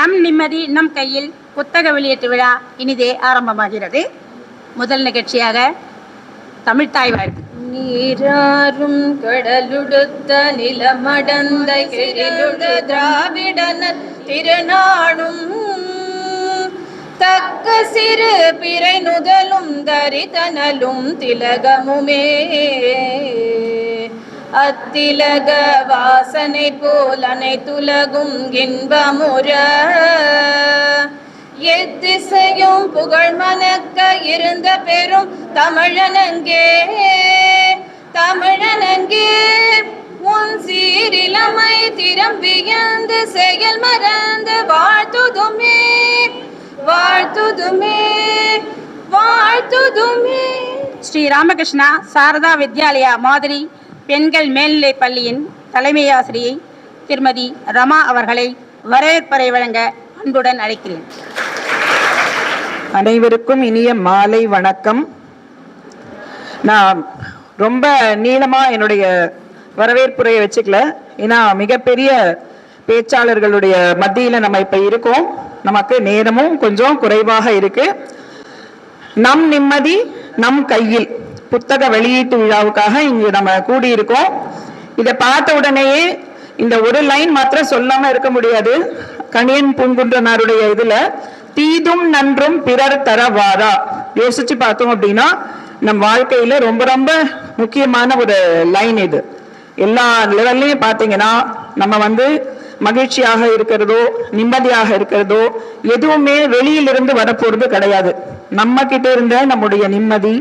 நம் நிம்மதி நம் கையில் புத்தக வெளியீட்டு விழா இனிதே ஆரம்பமாகிறது. முதல் நிகழ்ச்சியாக தமிழ்த்தாய் வாழ்த்து. நீராறும் கடலுடுத்த நிலமடந்த கிரிலுடு திராவிடன திருநாடும் தக்க சிறு பிறை நுதலும் தரிதனலும் திலகமுமே அத்திலக வாசனை போல் அனைத்துலகும் இன்பமுற எத்திசையும் புகழ் மணக்க இருந்த பெரும் தமிழனங்கே உன் சீரிலமை திறம் வியந்து செயல் மறந்து வாழ்த்துதுமே ஸ்ரீ ராமகிருஷ்ணா சாரதா வித்யாலயா மாதிரி பெண்கள் மேல்நிலைப் பள்ளியின் தலைமை ஆசிரியை திருமதி ரமா அவர்களை வரவேற்புரை வழங்க அன்புடன் அழைக்கிறேன். அனைவருக்கும் இனிய மாலை வணக்கம். நான் ரொம்ப நீளமா என்னுடைய வரவேற்புரையை வச்சுக்கல. ஏன்னா மிகப்பெரிய பேச்சாளர்களுடைய மத்தியில நம்ம இப்ப இருக்கோம். நமக்கு நேரமும் கொஞ்சம் குறைவாக இருக்கு. நம் நிம்மதி நம் கையில் புத்தக வெளியீட்டு விழாவுக்காக இங்கு நம்ம கூடியிருக்கோம். இதை பார்த்த உடனேயே இந்த ஒரு லைன் மாத்திரம் சொல்லாம இருக்க முடியாது. கணியன் பூங்குன்றனாருடைய இதுல தீதும் நன்றும் பிறர் தரவாரா யோசிச்சு பார்த்தோம் அப்படின்னா நம் வாழ்க்கையில ரொம்ப ரொம்ப முக்கியமான ஒரு லைன் இது. எல்லா லெவல்லையும் பார்த்தீங்கன்னா நம்ம மகிழ்ச்சியாக இருக்கிறதோ நிம்மதியாக இருக்கிறதோ எதுவுமே வெளியிலிருந்து வரப்போறது கிடையாது. நம்ம கிட்ட இருந்த நம்முடைய நிம்மதி,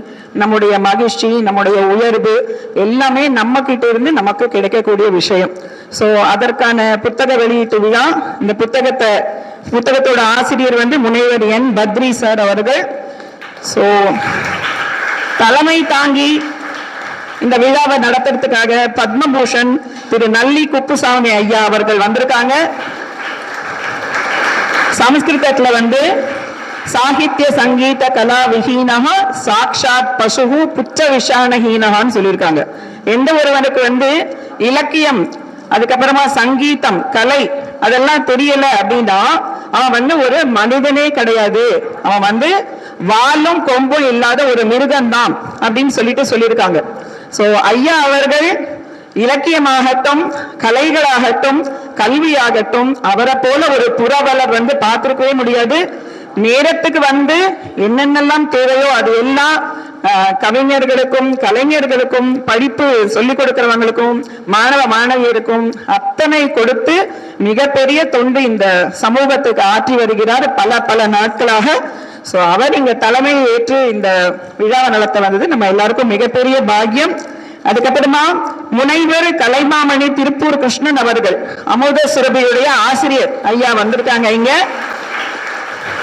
நம்முடைய மகிழ்ச்சி, நம்முடைய உயர்வு எல்லாமே நம்ம கிட்ட இருந்து நமக்கு கிடைக்கக்கூடிய விஷயம். ஸோ அதற்கான புத்தக வெளியீட்டு விழா. இந்த புத்தகத்தோட ஆசிரியர் முனைவர் என் பத்ரி சார் அவர்கள். ஸோ தலைமை தாங்கி இந்த விழாவை நடத்துறதுக்காக பத்மபூஷன் திரு நல்லி குப்புசாமி ஐயா அவர்கள் வந்திருக்காங்க. சமஸ்கிருதத்துல சாகித்ய சங்கீத கலா விஹீனஹா சாக்ஷாத் பசுகு புச்ச விஷானஹீனஹான்னு சொல்லியிருக்காங்க. எந்த ஒருவனுக்கு இலக்கியம் அதுக்கப்புறமா சங்கீதம் கலை அதெல்லாம் தெரியல அப்படின்னா அவன் ஒரு மனிதனே கிடையாது. அவன் வாலும் கொம்பும் இல்லாத ஒரு மிருகம்தான் அப்படின்னு சொல்லியிருக்காங்க. சோ ஐயா அவர்கள் இலக்கியமாகட்டும் கலைகளாகட்டும் கல்வியாகட்டும் அவரை போல ஒரு புறவலர் பார்த்திருக்கவே முடியாது. நேரத்துக்கு என்னென்னலாம் தேவையோ அது எல்லாம் கவிஞர்களுக்கும் கலைஞர்களுக்கும் படிப்பு சொல்லிக் கொடுக்கிறவங்களுக்கும் மாணவ மாணவியருக்கும் அத்தனை கொடுத்து மிகப்பெரிய தொண்டு இந்த சமூகத்துக்கு ஆற்றி வருகிறார் பல நாட்களாக. சோ அவர் இங்க தலைமையை ஏற்று இந்த விழாவை நடத்த நம்ம எல்லாருக்கும் மிகப்பெரிய பாக்கியம். அதுக்கப்புறமா முனைவர் கலைமாமணி திருப்பூர் கிருஷ்ணன் அவர்கள் அமுத சுரபியுடைய ஆசிரியர் ஐயா வந்திருக்காங்க. இங்க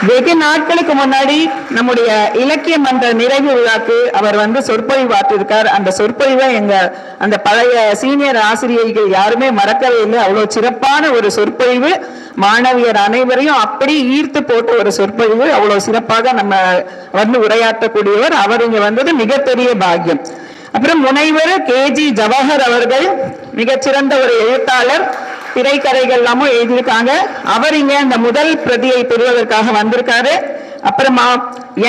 வெகு நாட்களுக்கு முன்னாடி நம்முடைய இலக்கிய மன்ற நிறைவு விழாக்கு அவர் சொற்பொழிவு ஆற்றிருக்கார். அந்த சொற்பொழிவை அந்த பழைய சீனியர் ஆசிரியர்கள் யாருமே மறக்கவே இல்லை. அவ்வளவு சிறப்பான ஒரு சொற்பொழிவு, மாணவியர் அனைவரையும் அப்படி ஈர்த்து போட்ட ஒரு சொற்பொழிவு. அவ்வளவு சிறப்பாக நம்ம உரையாற்றக்கூடியவர். அவர் இங்க வந்தது மிகப்பெரிய பாக்கியம். அப்புறம் முனைவர் KG ஜவஹர் அவர்கள் மிகச்சிறந்த ஒரு எழுத்தாளர், திரைக்கதைகள் எல்லாமும் எழுதியிருக்காங்க. அவர் இங்க இந்த முதல் பிரதியை பெறுவதற்காக வந்திருக்காரு. அப்புறமா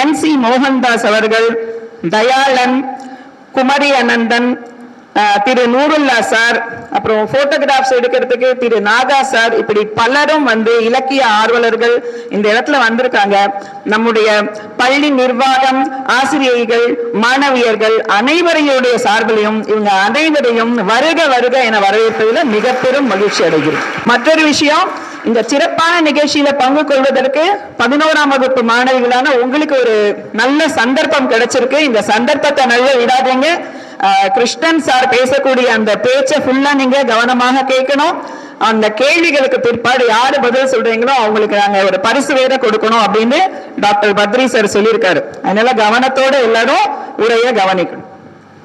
NC மோகன்தாஸ் அவர்கள், தயாளன், குமரி அனந்தன், திரு நூருல்லா சார், அப்புறம் போட்டோகிராஃப்ஸ் எடுக்கிறதுக்கு திரு நாகா சார், இப்படி பலரும் இலக்கிய ஆர்வலர்கள் இந்த இடத்துல வந்திருக்காங்க. நம்முடைய பள்ளி நிர்வாகம், ஆசிரியர்கள், மாணவியர்கள் அனைவரையுடைய சார்பிலையும் இவங்க அனைவரையும் வருக வருக என வரவேற்பதில் மிக பெரும் மகிழ்ச்சி அடைகிறோம். மற்றொரு விஷயம், இந்த சிறப்பான நிகழ்ச்சியில பங்கு கொள்வதற்கு 11ஆம் வகுப்பு மாணவிகளான உங்களுக்கு ஒரு நல்ல சந்தர்ப்பம் கிடைச்சிருக்கு. இந்த சந்தர்ப்பத்தை நல்லா விடாதீங்க. கிருஷ்ணன் சார் பேசக்கூடிய அந்த பேச்சை ஃபுல்லா நீங்க கவனமாக கேட்கணும். அந்த கேள்விகளுக்கு பிற்பாடு யாரு பதில் சொல்றீங்களோ அவங்களுக்கு நாங்க ஒரு பரிசு வேற கொடுக்கணும் அப்படின்னு டாக்டர் பத்ரி சார் சொல்லியிருக்காரு. அதனால கவனத்தோட எல்லாரும் உரைய கவனிக்கணும்.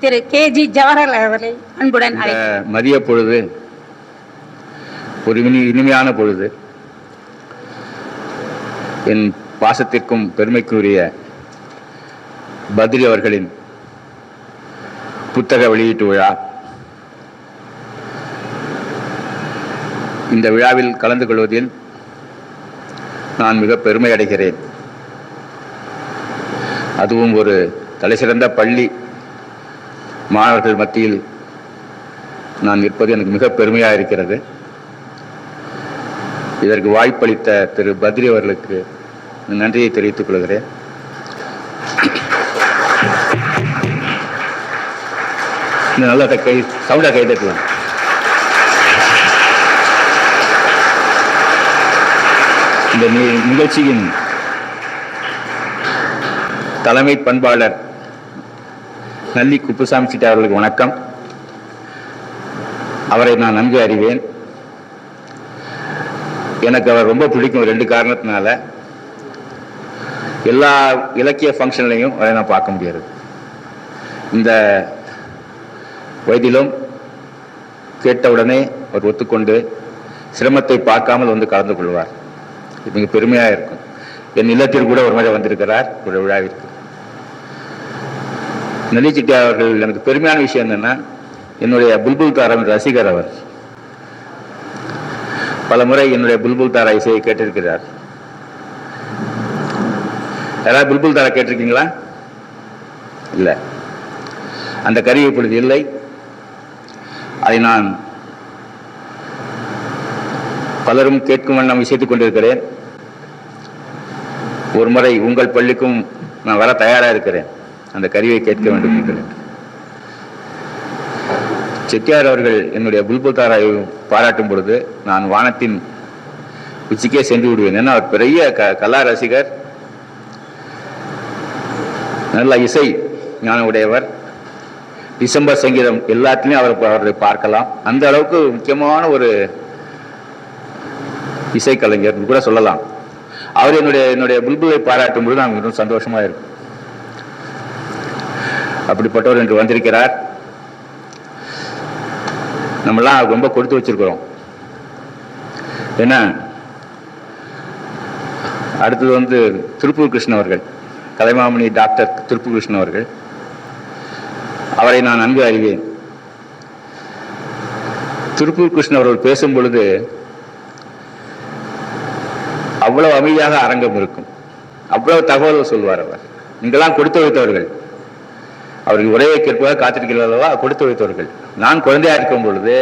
திரு KG ஜவஹர் அவர்களை அன்புடன் மதிய பொழுது ஒரு இனிமையான பொழுது. என் பாசத்திற்கும் பெருமைக்குரிய பத்ரி அவர்களின் புத்தக வெளியீட்டு விழா. இந்த விழாவில் கலந்து கொள்வதில் நான் மிக பெருமை அடைகிறேன். அதுவும் ஒரு தலைசிறந்த பள்ளி மாணவர்கள் மத்தியில் நான் நிற்பது எனக்கு மிக பெருமையாக இருக்கிறது. இதற்கு வாய்ப்பளித்த திரு பத்ரி அவர்களுக்கு நன்றியை தெரிவித்துக் கொள்கிறேன். நல்ல கை சவுண்டா கை தட்டலாம். இந்த நிகழ்ச்சியின் தலைமை பண்பாளர் நல்லி குப்புசாமி சிட்டா அவர்களுக்கு வணக்கம். அவரை நான் நன்கு அறிவேன். எனக்கு அவர் ரொம்ப பிடிக்கும் 2 காரணத்தினால. எல்லா இலக்கிய ஃபங்க்ஷன்லையும் அவரை நான் பார்க்க முடியாது. இந்த வயதிலும் கேட்டவுடனே அவர் ஒத்துக்கொண்டு சிரமத்தை பார்க்காமல் வந்து கலந்து கொள்வார். மிக பெருமையாக இருக்கும். என் இல்லத்தில் கூட ஒரு முறை வந்திருக்கிறார் ஒரு விழாவிற்கு. நல்லி சிட்டா அவர்கள் எனக்கு பெருமையான விஷயம் என்னன்னா, என்னுடைய புல்புல் தாராவின் ரசிகர் அவர். பல முறை என்னுடைய புல்புல் தாரா இசையை கேட்டிருக்கிறார். யாராவது புல்புல் தாரா கேட்டிருக்கீங்களா? இல்லை. அந்த கருவி இப்பொழுது இல்லை. அதை நான் பலரும் கேட்கும் வண்ணம் இசைத்துக் கொண்டிருக்கிறேன். ஒரு முறை உங்கள் பள்ளிக்கும் நான் வர தயாராக இருக்கிறேன். அந்த கருவியை கேட்க வேண்டும் என்று. செட்டியார் அவர்கள் என்னுடைய புல்புல் தாராவை பாராட்டும் பொழுது நான் வானத்தின் உச்சிக்கே சென்று விடுவேன். ஏன்னா அவர் பெரிய கலா ரசிகர், நல்ல இசை ஞான உடையவர். டிசம்பர் சங்கீதம் எல்லாத்திலையும் அவரை பார்க்கலாம். அந்த அளவுக்கு முக்கியமான ஒரு இசைக்கலைஞர் கூட சொல்லலாம். அவர் என்னுடைய புல்புலை பாராட்டும் பொழுது நான் மிகவும் சந்தோஷமா இருக்கும். அப்படிப்பட்டவர் என்று வந்திருக்கிறார். நம்மெல்லாம் ரொம்ப கொடுத்து வச்சிருக்கிறோம். ஏன்னா அடுத்தது திருப்பூர் கிருஷ்ணன் அவர்கள், கலைமாமணி டாக்டர் திருப்பூர் கிருஷ்ணன் அவர்கள். அவரை நான் நன்கு அறிவேன். திருப்பூர் கிருஷ்ணன் அவர்கள் பேசும் பொழுது அவ்வளவு அமைதியாக அரங்கம் இருக்கும். அவ்வளவு தகவல் சொல்வார் அவர். நீங்களாம் கொடுத்து வைத்தவர்கள். அவருக்கு உரையை கேட்பதாக காத்திருக்கிறதா கொடுத்து வைத்தவர்கள். நான் குழந்தையா இருக்கும் பொழுது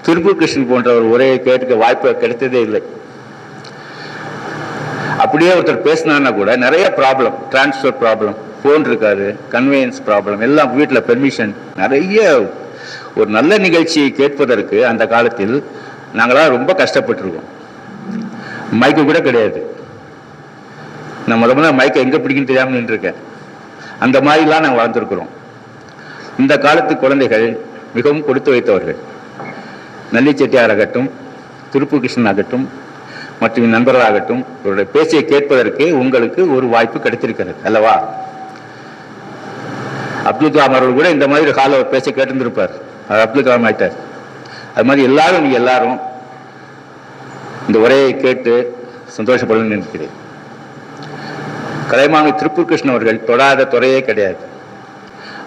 திருப்பூர் கிருஷ்ணன் போன்ற ஒரு உரையை கேட்க வாய்ப்பு கிடைத்ததே இல்லை. அப்படியே ஒருத்தர் பேசினான்னா கூட நிறைய ப்ராப்ளம், டிரான்ஸ்பர் ப்ராப்ளம், ஃபோன் இருக்காது, கன்வீனியன்ஸ் ப்ராப்ளம், எல்லாம் வீட்டில் பெர்மிஷன், நிறைய. ஒரு நல்ல நிகழ்ச்சியை கேட்பதற்கு அந்த காலத்தில் நாங்களாம் ரொம்ப கஷ்டப்பட்டிருக்கோம். மைக்கு கூட கிடையாது. நான் முதல்ல மைக்கை எங்கே பிடிக்குன்னு தெரியாமல் நின்றுருக்கேன். அந்த மாதிரிலாம் நாங்கள் வளர்ந்துருக்கிறோம். இந்த காலத்து குழந்தைகள் மிகவும் கொடுத்து வைத்தவர்கள். நல்லி செட்டியார் ஆகட்டும், திருப்பூர் கிருஷ்ணன் ஆகட்டும், மற்றும் நண்பர்களாகட்டும், அவருடைய பேச்சை கேட்பதற்கு உங்களுக்கு ஒரு வாய்ப்பு கிடைத்திருக்கிறது அல்லவா? அப்துல் கலாம் அவர்கள் கூட இந்த மாதிரி ஹாலில் ஒரு பேச்சை கேட்டிருந்திருப்பார். அவர் அப்துல் கலாம் ஆயிட்டார். அது மாதிரி நீங்க எல்லாரும் இந்த உரையை கேட்டு சந்தோஷப்படும் நினைக்கிறேன். கலைமாமணி திருப்பூர் கிருஷ்ணன் அவர்கள் தொடாத துறையே கிடையாது.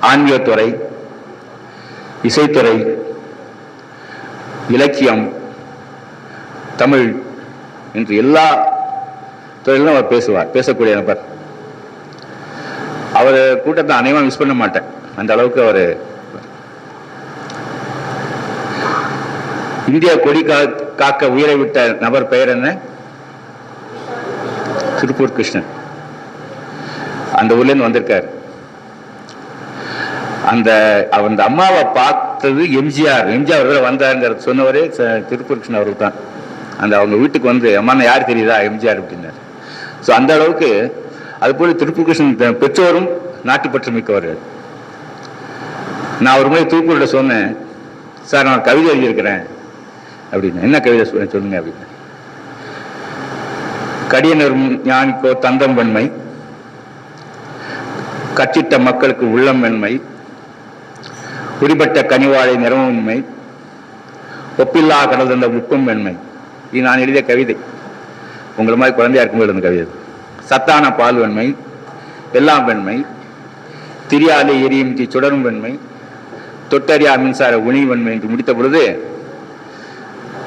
ஆன்மீகத்துறை, இசைத்துறை, இலக்கியம், தமிழ் என்று எல்லா துறையிலும் அவர் பேசுவார். பேசக்கூடிய நபர். அவர் கூட்டத்தை அனைவரும் மிஸ் பண்ண மாட்டேன். அந்த அளவுக்கு அவர். இந்தியா கொடி காக்க உயிரை விட்ட நபர் பெயர் என்ன? திருப்பூர் கிருஷ்ணன். அந்த ஊர்ல இருந்து வந்திருக்காரு. அந்த அம்மாவை பார்த்தது எம்ஜிஆர் வந்தாருங்கிறது சொன்னவரே திருப்பூர் கிருஷ்ணன் அவருக்கு தான். அவங்க வீட்டுக்கு வந்து அம்மா யார் தெரியுதா எம்ஜிஆர் அப்படின்னாரு. ஸோ அந்த அளவுக்கு. அதுபோல திருப்பூர் கிருஷ்ணன் பெற்றோரும் நாட்டுப்பற்று மிக்கவர்கள். நான் ஒரு முறை திருப்பூரில் சொன்னேன், சார் நான் கவிதை எழுதியிருக்கிறேன் அப்படின்னு. என்ன கவிதை சொல்லுங்க அப்படின்னு. கடியனர் ஞானிக்கோ தந்தம் வெண்மை, கச்சிட்ட மக்களுக்கு உள்ளம் வெண்மை, குறிப்பட்ட கனிவாழை நிறமுண்மை, ஒப்பில்லா கடல் தந்த உப்பும் வெண்மை. இது நான் எழுதிய கவிதை. உங்களை மாதிரி குழந்தையா இருக்கும்போது இருந்த கவிதை. சத்தான பால் வெண்மை, எல்லாம் வெண்மை, திரியாலே எரியும் சுடரும் வெண்மை, தொட்டறியா மின்சார உணி வெண்மை என்று முடித்த பொழுது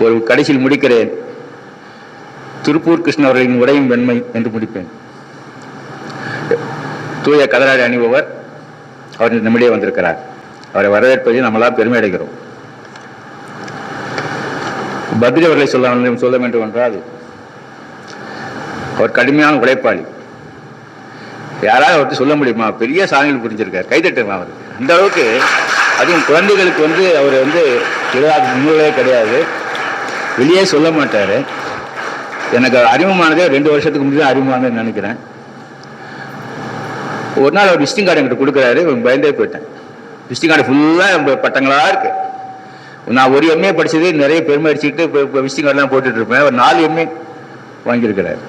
ஒரு கடைசியில் முடிக்கிறேன். திருப்பூர் கிருஷ்ண அவர்களின் உடையும் வெண்மை என்று முடிப்பேன். தூய கதராடை அணிபவர் அவர் நம்மிடையே வந்திருக்கிறார். அவரை வரவேற்பதில் நம்மளால் பெருமை அடைகிறோம். பத்ரி அவர்களை சொல்ல வேண்டும் என்றால், அவர் கடுமையான உழைப்பாளி. யாராவது அவருக்கு சொல்ல முடியுமா? பெரிய சாதனைகள் புரிஞ்சிருக்கார், கைதட்டலாம் அவருக்கு. அந்த அளவுக்கு, அதுவும் குழந்தைகளுக்கு அவர் எழுதாத முன்னுகளே கிடையாது, வெளியே சொல்ல மாட்டார். எனக்கு அறிமுகமானதே 2 வருஷத்துக்கு முன்னாடி அறிமுகமானதுன்னு நினைக்கிறேன். ஒரு நாள் அவர் விசிட்டிங் கார்டு என்கிட்ட கொடுக்குறாரு. பயந்தே போயிட்டேன். விசிட்டிங் கார்டு ஃபுல்லாக பட்டங்களாக இருக்கு. நான் ஒரு எம்ஏ படிச்சது நிறைய பெருமை அடிச்சுக்கிட்டு இப்போ விசிட்டிங் கார்டெலாம் போட்டுட்டு இருப்பேன். அவர் 4 எம்ஏ வாங்கியிருக்கிறார்.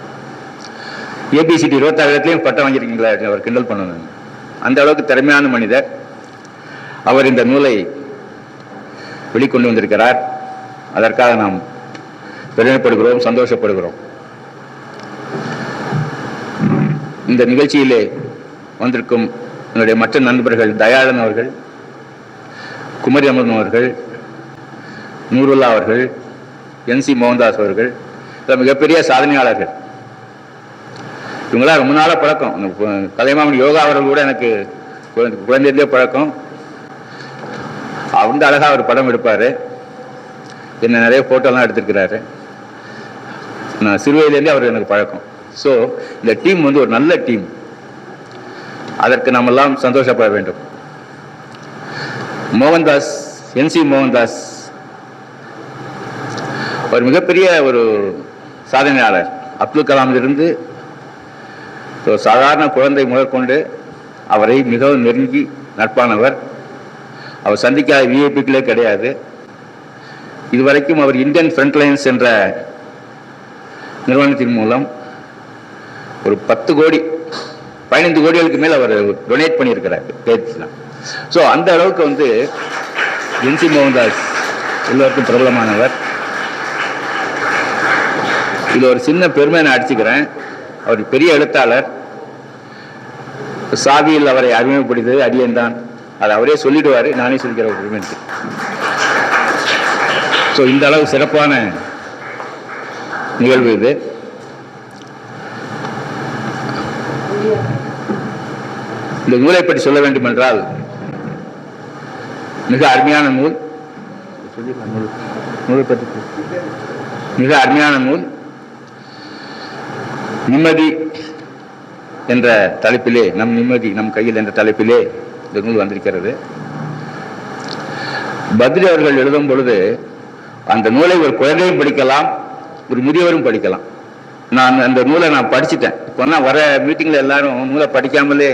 ஏபிசிடி 26 பட்டம் வாங்கியிருக்கீங்களா? அவர் கிண்டல் பண்ணணும். அந்த அளவுக்கு திறமையான மனிதர். அவர் இந்த நூலை வெளிக்கொண்டு வந்திருக்கிறார். அதற்காக நாம் பெருமைப்படுகிறோம், சந்தோஷப்படுகிறோம். இந்த நிகழ்ச்சியிலே வந்திருக்கும் என்னுடைய மற்ற நண்பர்கள் தயாளன் அவர்கள், குமரி அமரன் அவர்கள், நூருல்லா அவர்கள், NC மோகன்தாஸ் அவர்கள், மிகப்பெரிய சாதனையாளர்கள். இவங்களாம் ரொம்ப நாளாக பழக்கம். கலைமாமணி யோகா அவர்கள் கூட எனக்கு குழந்தையிலே பழக்கம். அவங்க அழகாக அவர் படம் எடுப்பார். என்ன நிறைய ஃபோட்டோலாம் எடுத்திருக்கிறாரு. நான் சிறுவயதிலேருந்தே அவர் எனக்கு பழக்கம். ஸோ இந்த டீம் ஒரு நல்ல டீம். அதற்கு நாம் எல்லாம் சந்தோஷப்பட வேண்டும். மோகன்தாஸ், NC மோகன்தாஸ் ஒரு மிகப்பெரிய ஒரு சாதனையாளர். அப்துல் கலாமிலிருந்து சாதாரண குழந்தை முதற்கொண்டு அவரை மிகவும் நெருங்கி நட்பானவர். அவர் சந்திக்காத விஐபிக்களே கிடையாது. இதுவரைக்கும் அவர் இந்தியன் ஃப்ரண்ட்லைன்ஸ் என்ற நிறுவனத்தின் மூலம் ஒரு 10 கோடி 15 கோடிகளுக்கு மேல் அவர் டொனேட் பண்ணியிருக்கிறார். ஸோ அந்த அளவுக்கு NC மோகன்தாஸ் எல்லோருக்கும் பிரபலமானவர். இது ஒரு சின்ன பெருமை நான் அடிச்சுக்கிறேன். அவர் பெரிய எழுத்தாளர். சாவியில் அவரை அறிமுகப்படுத்தது அடியன் தான். அதை அவரே சொல்லிடுவார், நானே சொல்லிக்கிற ஒரு பெருமை. ஸோ இந்த அளவு சிறப்பான நிகழ்வு இது. இந்த நூலை பற்றி சொல்ல வேண்டும் என்றால், மிக அருமையான நூல். மிக அருமையான நூல். நிம்மதி என்ற தலைப்பிலே, நம் நிம்மதி நம் கையில் என்ற தலைப்பிலே இந்த நூல் வந்திருக்கிறது. பத்ரி அவர்கள் எழுதும் பொழுது அந்த நூலை ஒரு குழந்தையும் படிக்கலாம், ஒரு முதியவரும் படிக்கலாம். நான் அந்த நூலை படிச்சுட்டேன். இப்போ வர மீட்டிங்கில் எல்லாரும் நூலை படிக்காமலே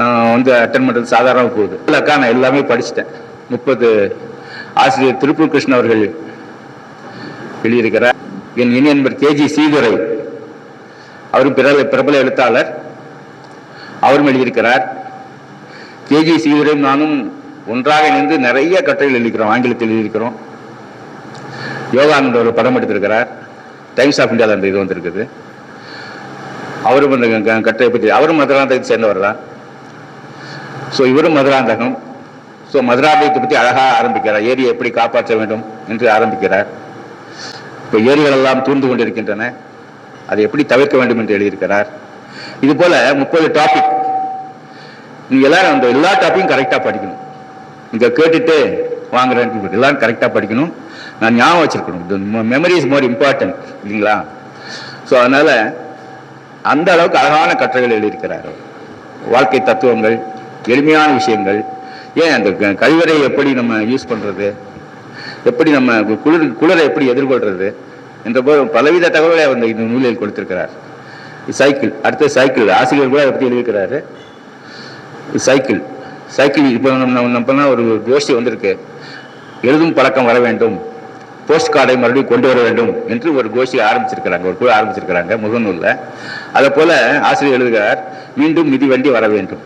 அட்டன் பண்ணுறது சாதாரணமாக போகுது. இல்லைக்கா, நான் எல்லாமே படிச்சுட்டேன். 30 ஆசிரியர் திருப்பூர் கிருஷ்ண அவர்கள் எழுதியிருக்கிறார். என் இனி நண்பர் KG சீதுரை, அவரும் பிரபல எழுத்தாளர், அவரும் எழுதியிருக்கிறார். KG சீதுரையும் நானும் ஒன்றாக இணைந்து நிறைய கட்டுரைகள் எழுதிக்கிறோம். ஆங்கிலத்தில் எழுதியிருக்கிறோம். யோகானந்த ஒரு படம் எடுத்திருக்கிறார். டைம்ஸ் ஆஃப் இந்தியாவில் அந்த இது வந்திருக்குது. அவரும் அந்த கட்டுரை பற்றி, அவரும் மதுராந்தகத்தை சேர்ந்தவர் தான். ஸோ இவரும் மதுராந்தகம். ஸோ மதுராந்தகத்தை பற்றி அழகாக ஆரம்பிக்கிறார். ஏரியை எப்படி காப்பாற்ற வேண்டும் என்று ஆரம்பிக்கிறார். இப்போ ஏரிகள் எல்லாம் தூர்ந்து கொண்டிருக்கின்றன, அதை எப்படி தவிர்க்க வேண்டும் என்று எழுதியிருக்கிறார். இது போல 30 டாபிக். நீங்க எல்லாரும் அந்த எல்லா டாப்பிக்கும் கரெக்டாக படிக்கணும். இங்கே கேட்டுட்டு வாங்குறேன், எல்லாரும் கரெக்டாக படிக்கணும். நான் ஞாபகம் வச்சிருக்கணும். மெமரி இஸ் மோர் இம்பார்ட்டன்ட் இல்லைங்களா? ஸோ அதனால அந்த அளவுக்கு அழகான கட்டுரைகள் எழுதியிருக்கிறார். வாழ்க்கை தத்துவங்கள், எளிமையான விஷயங்கள். ஏன் அந்த கழிவறையை எப்படி நம்ம யூஸ் பண்ணுறது, எப்படி நம்ம குளிரை எப்படி எதிர்கொள்றது என்ற போது பலவித தகவல்களை அவர் இந்த நூலில் கொடுத்திருக்கிறார். சைக்கிள், அடுத்த சைக்கிள், ஆசிரியர் கூட அதை பற்றி எழுதியிருக்கிறாரு. சைக்கிள் இப்போ நம்ம ஒரு கோஷ்டி வந்திருக்கு. எழுதும் பழக்கம் வர வேண்டும், போஸ்ட் கார்டை மறுபடியும் கொண்டு வர வேண்டும் என்று ஒரு கோஷ்டி ஆரம்பிச்சிருக்கிறாங்க, ஒரு குழு ஆரம்பிச்சிருக்கிறாங்க முகநூலில். அதை போல ஆசிரியர் எழுதுகிறார், மீண்டும் மிதிவண்டி வர வேண்டும்.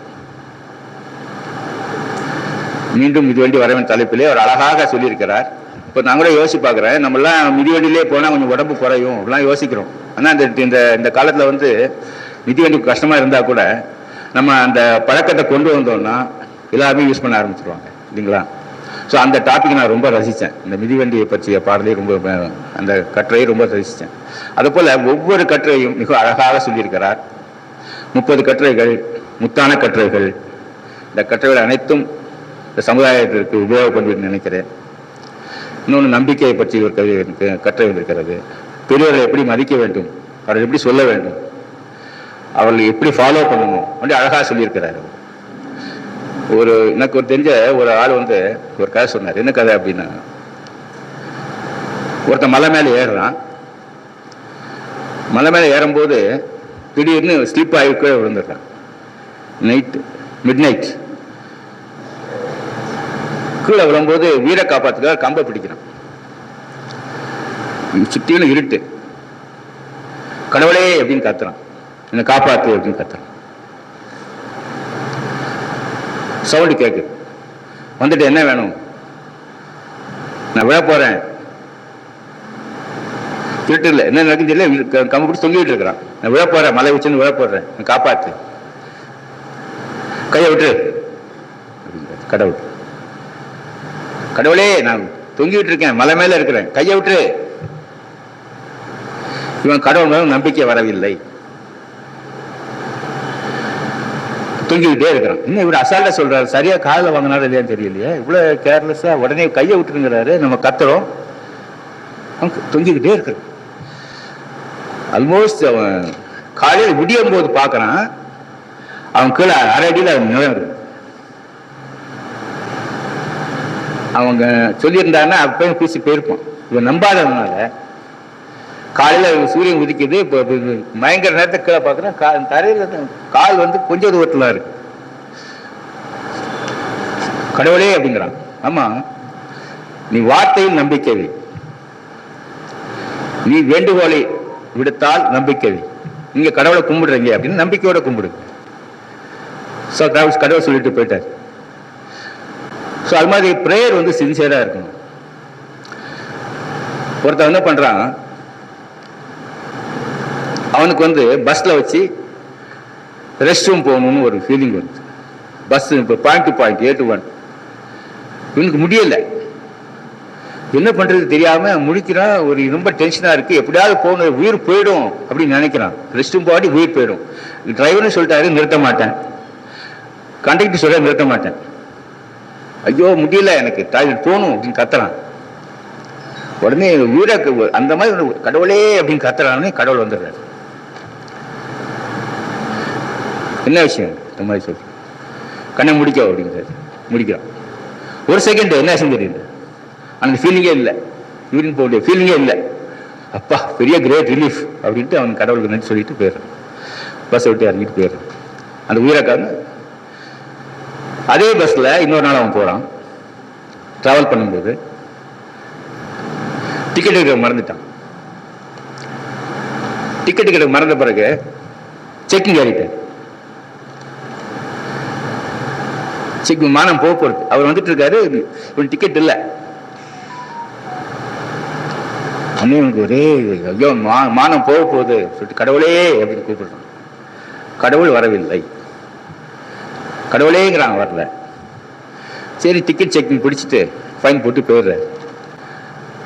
மீண்டும் மிதிவண்டி வர வேண்டும் தலைப்பிலே அவர் அழகாக சொல்லியிருக்கிறார். இப்போ நான் கூட யோசிச்சு பார்க்குறேன், நம்மளாம் மிதிவண்டியிலே போனால் கொஞ்சம் உடம்பு குறையும் அப்படிலாம் யோசிக்கிறோம். ஆனால் இந்த காலத்தில் மிதிவண்டி கஷ்டமாக இருந்தால் கூட நம்ம அந்த பழக்கத்தை கொண்டு வந்தோம்னா எல்லாருமே யூஸ் பண்ண ஆரம்பிச்சிருவாங்க இல்லைங்களா? ஸோ அந்த டாபிக் நான் ரொம்ப ரசித்தேன். இந்த மிதிவண்டியை பற்றிய பாடலை ரொம்ப, அந்த கட்டுரையை ரொம்ப ரசித்தேன். அதுபோல் ஒவ்வொரு கட்டுரையும் மிக அழகாக சொல்லியிருக்கிறார். 30 கட்டுரைகள், முத்தான கட்டுரைகள். இந்த கட்டுரைகள் அனைத்தும் இந்த சமுதாயத்திற்கு உபயோகப்படும் நினைக்கிறேன். இன்னொன்று நம்பிக்கையை பற்றி ஒரு கட்டுரை இருக்கிறது. பெரியவர்களை எப்படி மதிக்க வேண்டும், அவர்கள் எப்படி சொல்ல வேண்டும், அவர்கள் எப்படி ஃபாலோ பண்ணணும் அப்படி அழகாக சொல்லியிருக்கிறாரு. எனக்கு ஒரு தெரிஞ்ச ஒரு ஆள் வந்து ஒரு கதை சொன்னார். என்ன கதை அப்படின்னா, ஒருத்தன் மலை மேலே ஏறுறான். மலை மேலே ஏறும்போது திடீர்னு ஸ்லிப் ஆகி கீழே விழுந்துடுறான். மிட் நைட் கீழே விழும்போது உயிரை காப்பாற்றுக்காக கம்பை பிடிக்கிறான். சுற்றிலும் இருட்டு. கடவுளே அப்படின்னு கத்துறான், என்னை காப்பாத்து அப்படின்னு கத்துறான். சவுண்டு கேட்குது. வந்துட்டு என்ன வேணும், நான் விழ போறேன். திருட்டு இல்லை, என்ன நடக்குது இல்லை, கம்பு பிடிச்சி தொங்கிட்டு இருக்கிறான். நான் விழ போறேன், மலை வச்சுன்னு விழ போடுறேன், காப்பாத்து, கையை விட்டு. கடவுள், கடவுளே நான் தொங்கிட்டு இருக்கேன், மலை மேல இருக்கிறேன், கையை விட்டு. இவன் கடவுள் மேல நம்பிக்கை வரவில்லை, தொங்கிக்கிட்டே இருக்கிறான். இன்னும் இவர் அசால்ட்டா சொல்றாரு, சரியா காதில் வாங்கினாரு இல்லையான்னு தெரியலையே, இவ்வளவு கேர்லெஸ்ஸா உடனே கையை விட்டுருங்கிறாரு. நம்ம கத்துறோம், தொங்கிக்கிட்டே இருக்கிறான். ஆல்மோஸ்ட் அவன் காலையில் விடியும் போது பார்க்கறான், அவன் கீழே அரை அடியில் அவன் நிலம் இருக்கு. அவங்க சொல்லியிருந்தாங்கன்னா அப்பயும் பேசி போயிருப்பான். இவன் நம்பாததுனால காலையில் சூரியன் உதிக்குது, இப்போ பயங்கர நேரத்தை கீழே பார்க்குறேன், தரையில் கால் வந்து கொஞ்சம் தூரத்தில் இருக்கு. கடவுளே அப்படிங்கிறான். ஆமா, நீ வார்த்தையில் நம்பிக்கை, நீ வேண்டுகோளை விடுத்தால் நம்பிக்கை. நீங்க கடவுளை கும்பிடுறீங்க அப்படின்னு நம்பிக்கையோட கும்பிடுங்க. ஸோ கடவுள் சொல்லிட்டு போயிட்டார். ஸோ அது மாதிரி ப்ரேயர் வந்து சின்சியரா இருக்கணும். ஒருத்தன் என்ன பண்றான், அவனுக்கு வந்து பஸ்ல வச்சு ரெஸ்ட் ரூம் போகணும்னு ஒரு ஃபீலிங் வருது. பஸ் இப்போ point to point, A to 1. இவனுக்கு முடியல, என்ன பண்றது தெரியாம முடிக்கிறான். ஒரு ரொம்ப டென்ஷனா இருக்கு, எப்படியாவது போகணும், உயிர் போயிடும் அப்படின்னு நினைக்கிறான். ரெஸ்ட் ரூம் போகாட்டி உயிர் போயிடும். டிரைவர்னு சொல்லிட்டாரு, நிறுத்த மாட்டேன். கண்டக்டர் சொல்ல நிறுத்த மாட்டேன். ஐயோ முடியல, எனக்கு டாய்லெட் போகணும் அப்படின்னு கத்துறான். உடனே உயிரை அந்த மாதிரி கடவுளே அப்படின்னு கத்துறான்னு கடவுள் வந்துடுறாரு. என்ன விஷயம் இந்த மாதிரி சொல்லி கண்ணை முடிக்க அப்படிங்கிறாரு. முடிக்கிறான். ஒரு செகண்ட் என்ன ஆச்சுன்னு தெரியல, அந்த ஃபீலிங்கே இல்லை, யூரின் போக ஃபீலிங்கே இல்லை. அப்பா பெரிய கிரேட் ரிலீஃப் அப்படின்ட்டு அவன் கடவுளுக்கு நன்றி சொல்லிட்டு போயிடுறான். பஸ்ஸை விட்டு இறங்கிட்டு போயிடுறான். அந்த உயிரைக்காக அதே பஸ்ல இன்னொரு நாள் அவன் போறான். டிராவல் பண்ணும்போது டிக்கெட் எடுக்க மறந்துட்டான். டிக்கெட் எடுக்க மறந்த பிறகு செக்கிங் ஏறிட்டார். செக் மானம் போக போறது. அவர் வந்துட்டு இருக்காரு, இவன் டிக்கெட் இல்லை. ஒரே ஐயோ மானம் போக போகுது சொல்லிட்டு கடவுளே அப்படின்னு கூப்பிடுறான். கடவுள் வரவில்லை. கடவுளேங்கிறான், வரல. சரி டிக்கெட் செக்கிங் பிடிச்சிட்டு ஃபைன் போட்டு போயிடுற.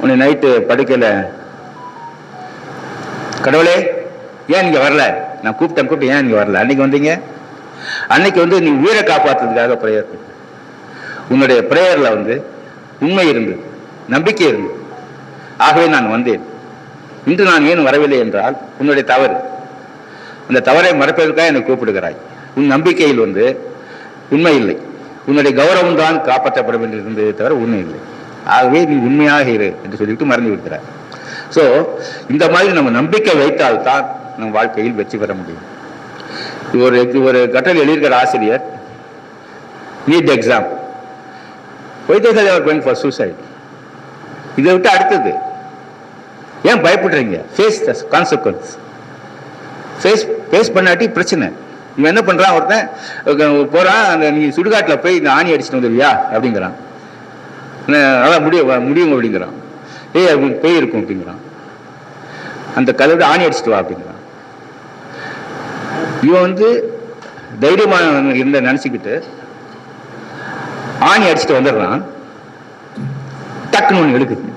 உன்னை நைட்டு படுக்கல, கடவுளே ஏன் நீங்க வரல, நான் கூப்பிட்டேன் ஏன் நீங்க வரல, அன்னைக்கு வந்தீங்க, அன்னைக்கு வந்து நீ உயிரை காப்பாற்றுறதுக்காக பிரேயர். உன்னுடைய பிரேயர்ல வந்து உண்மை இருந்தது, நம்பிக்கை இருந்தது, ஆகவே நான் வந்தேன். இன்று நான் ஏன் வரவில்லை என்றால் உன்னுடைய தவறு. அந்த தவறை மறைப்பதற்காக என்னை கூப்பிடுகிறாய். உன் நம்பிக்கையில் வந்து உண்மை இல்லை, உன்னுடைய கௌரவம் தான் காப்பாற்றப்பட வேண்டியிருந்ததை தவிர உண்மை இல்லை. ஆகவே நீ உண்மையாக இரு என்று சொல்லிவிட்டு மறந்து விடுகிறார். ஸோ இந்த மாதிரி நம்ம நம்பிக்கை வைத்தால் தான் நம் வாழ்க்கையில் வெற்றி பெற முடியும். ஒரு கட்டுரையில் எழுதியிருக்கிற ஆசிரியர், NEET exam, why they are going for suicide. இதை விட்டு அடுத்தது ஏன் பயப்படுறீங்க? Face the consequences. ஃபேஸ் பண்ணாட்டி பிரச்சனை. இவன் என்ன பண்றான், ஒருத்தன் போறான், அந்த நீ சுடுகாட்டில் போய் இந்த ஆணி அடிச்சுட்டு வந்துருவியா அப்படிங்கிறான். அதான் முடியும் அப்படிங்கிறான். பேய் இருக்கும் அப்படிங்கிறான். அந்த கதவை ஆணி அடிச்சுட்டு வா அப்படிங்கிறான். இவன் வந்து தைரியமான இருந்த நினைச்சுக்கிட்டு ஆணி அடிச்சுட்டு வந்துடுறான். டக்குன்னு ஒன்று எழுக்குது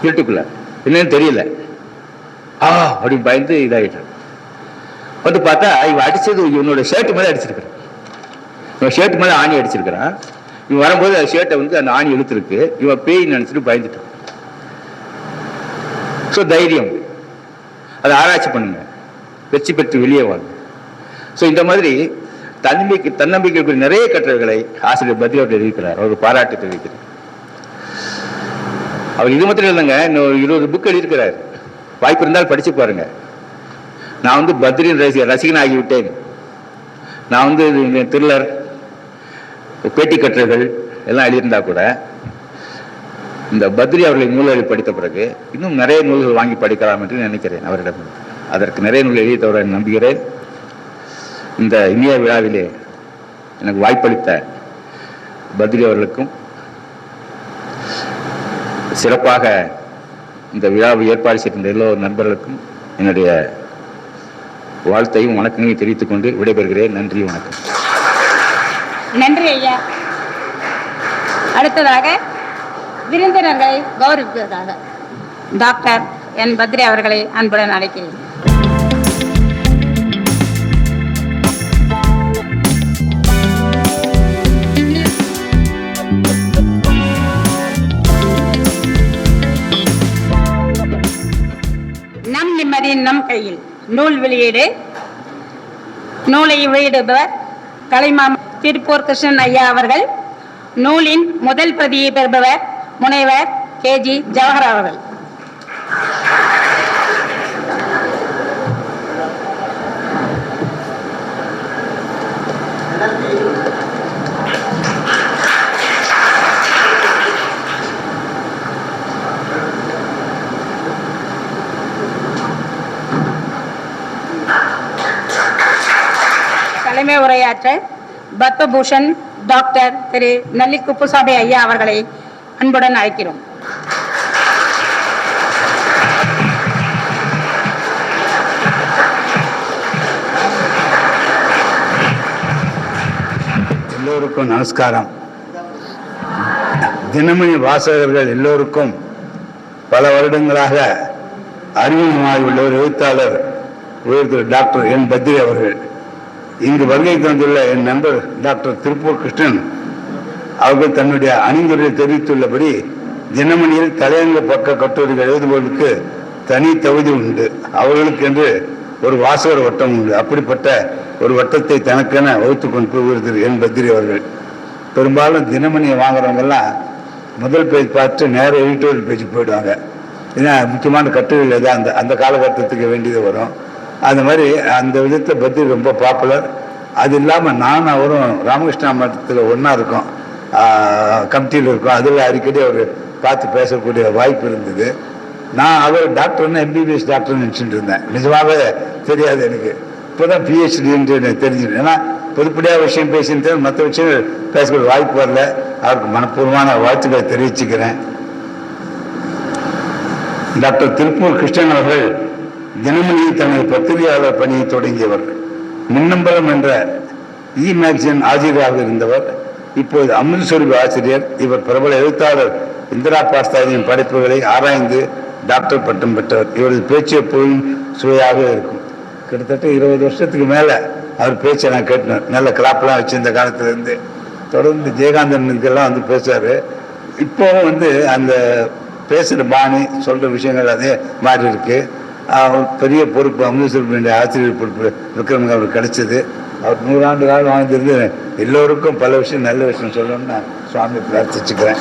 இருட்டுக்குள்ள, என்னன்னு தெரியல. அப்படின்னு பயந்து இதாகிட்டான். வந்து பார்த்தா இவன் அடிச்சது இவனோட ஷர்ட் மேலே அடிச்சிருக்கிறான். இவன் ஷர்ட் மேலே ஆணி அடிச்சிருக்கிறான். இவன் வரும்போது அந்த ஷர்ட்டை வந்து அந்த ஆணி இழுத்துருக்கு. இவன் பேய் நினைச்சிட்டு பயந்துட்டான். ஸோ தைரியம், அதை ஆராய்ச்சி பண்ணுங்க, வெற்றி பெற்று வெளியே வாங்க. ஸோ இந்த மாதிரி தன்னம்பிக்கைக்கு நிறைய கட்டுரைகளை ஆசிரியர் பத்ரி அவர்கள் எழுதியிருக்கிறார். அவருக்கு பாராட்டு தெரிவிக்கிறார். அவர் இது மட்டும் இல்லைங்க, இன்னும் 20 புக் எழுதியிருக்கிறார். வாய்ப்பு இருந்தால் படிச்சு பாருங்க. நான் வந்து பத்ரியின் ரசிகன் ஆகிவிட்டேன். நான் வந்து த்ரில்லர், பேட்டி கட்டுரைகள் எல்லாம் எழுதியிருந்தா கூட இந்த பத்ரி அவர்களின் நூல்களை படித்த பிறகு இன்னும் நிறைய நூல்கள் வாங்கி படிக்கலாம் என்று நினைக்கிறேன் அவரிடம். அதற்கு நிறைய நூல்கள் எழுதி தவிர நம்புகிறேன். இந்த இனிய விழாவிலே எனக்கு வாய்ப்பளித்த பத்ரி அவர்களுக்கும், சிறப்பாக இந்த விழாவை ஏற்பாடு செய்கின்ற எல்லோரு நண்பர்களுக்கும் என்னுடைய வாழ்த்தையும் வணக்கங்களையும் தெரிவித்துக் கொண்டு விடைபெறுகிறேன். நன்றி, வணக்கம். நன்றி ஐயா. அடுத்ததாக விருந்தினர்களை கௌரவிப்பதற்காக டாக்டர் என் பத்ரி அவர்களை அன்புடன் அழைக்கிறேன். நம் நிம்மதி நம் கையில் நூல் வெளியீடு. நூலை வெளியிடுபவர் கலைமாமணி திருப்பூர் கிருஷ்ணன் ஐயா அவர்கள். நூலின் முதல் பிரதியை பெறுபவர் முனைவர் KG ஜவஹர் அவர்கள். தலைமை உரையாற்ற பத்மபூஷன் டாக்டர் திரு நல்லி குப்புசாமி ஐயா அவர்களை அன்புடன் அழைக்கிறோம். எல்லோருக்கும் நமஸ்காரம். தினமணி வாசகர்கள் எல்லோருக்கும் பல வருடங்களாக அறிமுகமாகியுள்ள ஒரு எழுத்தாளர் உயர் டாக்டர் என் பத்ரி அவர்கள். இங்கு வருகை தந்துள்ள என் நண்பர் டாக்டர் திருப்பூர் கிருஷ்ணன் அவர்கள் தன்னுடைய அணிந்துரையில் தெரிவித்துள்ளபடி தினமணியில் தலையங்க பக்க கட்டுரைகள் எழுதுவதற்கு தனி தகுதி உண்டு. அவர்களுக்கு என்று ஒரு வாசகர் வட்டம் உண்டு. அப்படிப்பட்ட ஒரு வட்டத்தை தனக்கென வகுத்து கொண்டு போகிறது என் பத்ரி அவர்கள். பெரும்பாலும் தினமணியை வாங்குறவங்கெல்லாம் முதல் பேஜ் பார்த்து நேர எடிட்டோரியல் பேஜ் போயிடுவாங்க. ஏன்னா முக்கியமான கட்டுரைகள் எதாவது அந்த காலகட்டத்துக்கு வேண்டியது வரும். அந்த மாதிரி அந்த விதத்தில் பத்ரி ரொம்ப பாப்புலர். அது இல்லாமல் நான் அவரும் ராமகிருஷ்ணா மட்டத்தில் ஒன்றா இருக்கோம், கமிட்டியில் இருக்கோம். அதில் அடிக்கடி அவர் பார்த்து பேசக்கூடிய வாய்ப்பு இருந்தது. நான் அவர் டாக்டர்னு MBBS டாக்டர்னு நினச்சிட்டு இருந்தேன். நிஜமாகவே தெரியாது எனக்கு. இப்போ தான் PhDன்ட்டு எனக்கு தெரிஞ்சுது. ஏன்னா பொதுப்படியாக விஷயம் பேசிட்டு மற்ற விஷயங்கள் பேசக்கூடிய வாய்ப்பு வரல. அவருக்கு மனப்பூர்வமான வாழ்த்துக்களை தெரிவிச்சுக்கிறேன். டாக்டர் திருப்பூர் கிருஷ்ணன் அவர்கள் தினமணியில் தனது பத்திரிகையாளர் பணியை தொடங்கியவர். மின்னம்பலம் என்ற மேகசின் ஆசிரியராக இருந்தவர். இப்போது அமிர்தஸ்வரூப ஆசிரியர். இவர் பிரபல எழுத்தாளர் இந்திரா பாஸ்தாவின் படைப்புகளை ஆராய்ந்து டாக்டர் பட்டம் பெற்றவர். இவரது பேச்சு எப்போதும் சுவையாக இருக்கும். கிட்டத்தட்ட 20 வருஷத்துக்கு மேலே அவர் பேச்சை நான் கேட்டேன். நல்ல கிளாப்லாம் வச்சு இந்த காலத்துலேருந்து தொடர்ந்து ஜெயகாந்தனுக்கெல்லாம் வந்து பேசுவார். இப்போவும் அந்த பேசுகிற பாணி சொல்கிற விஷயங்கள் அதே மாதிரி இருக்குது. பெரிய பொறுப்பு அமிர்தஸ்வரூபிய ஆசிரியர் பொறுப்பு விக்ரமங்க அவருக்கு கிடைச்சது. அவர் 100 ஆண்டு காலம் வாழ்ந்திருந்து எல்லோருக்கும் பல விஷயம் நல்ல விஷயம் சொல்லணும்னு நான் சுவாமி பிரார்த்திச்சுக்கிறேன்.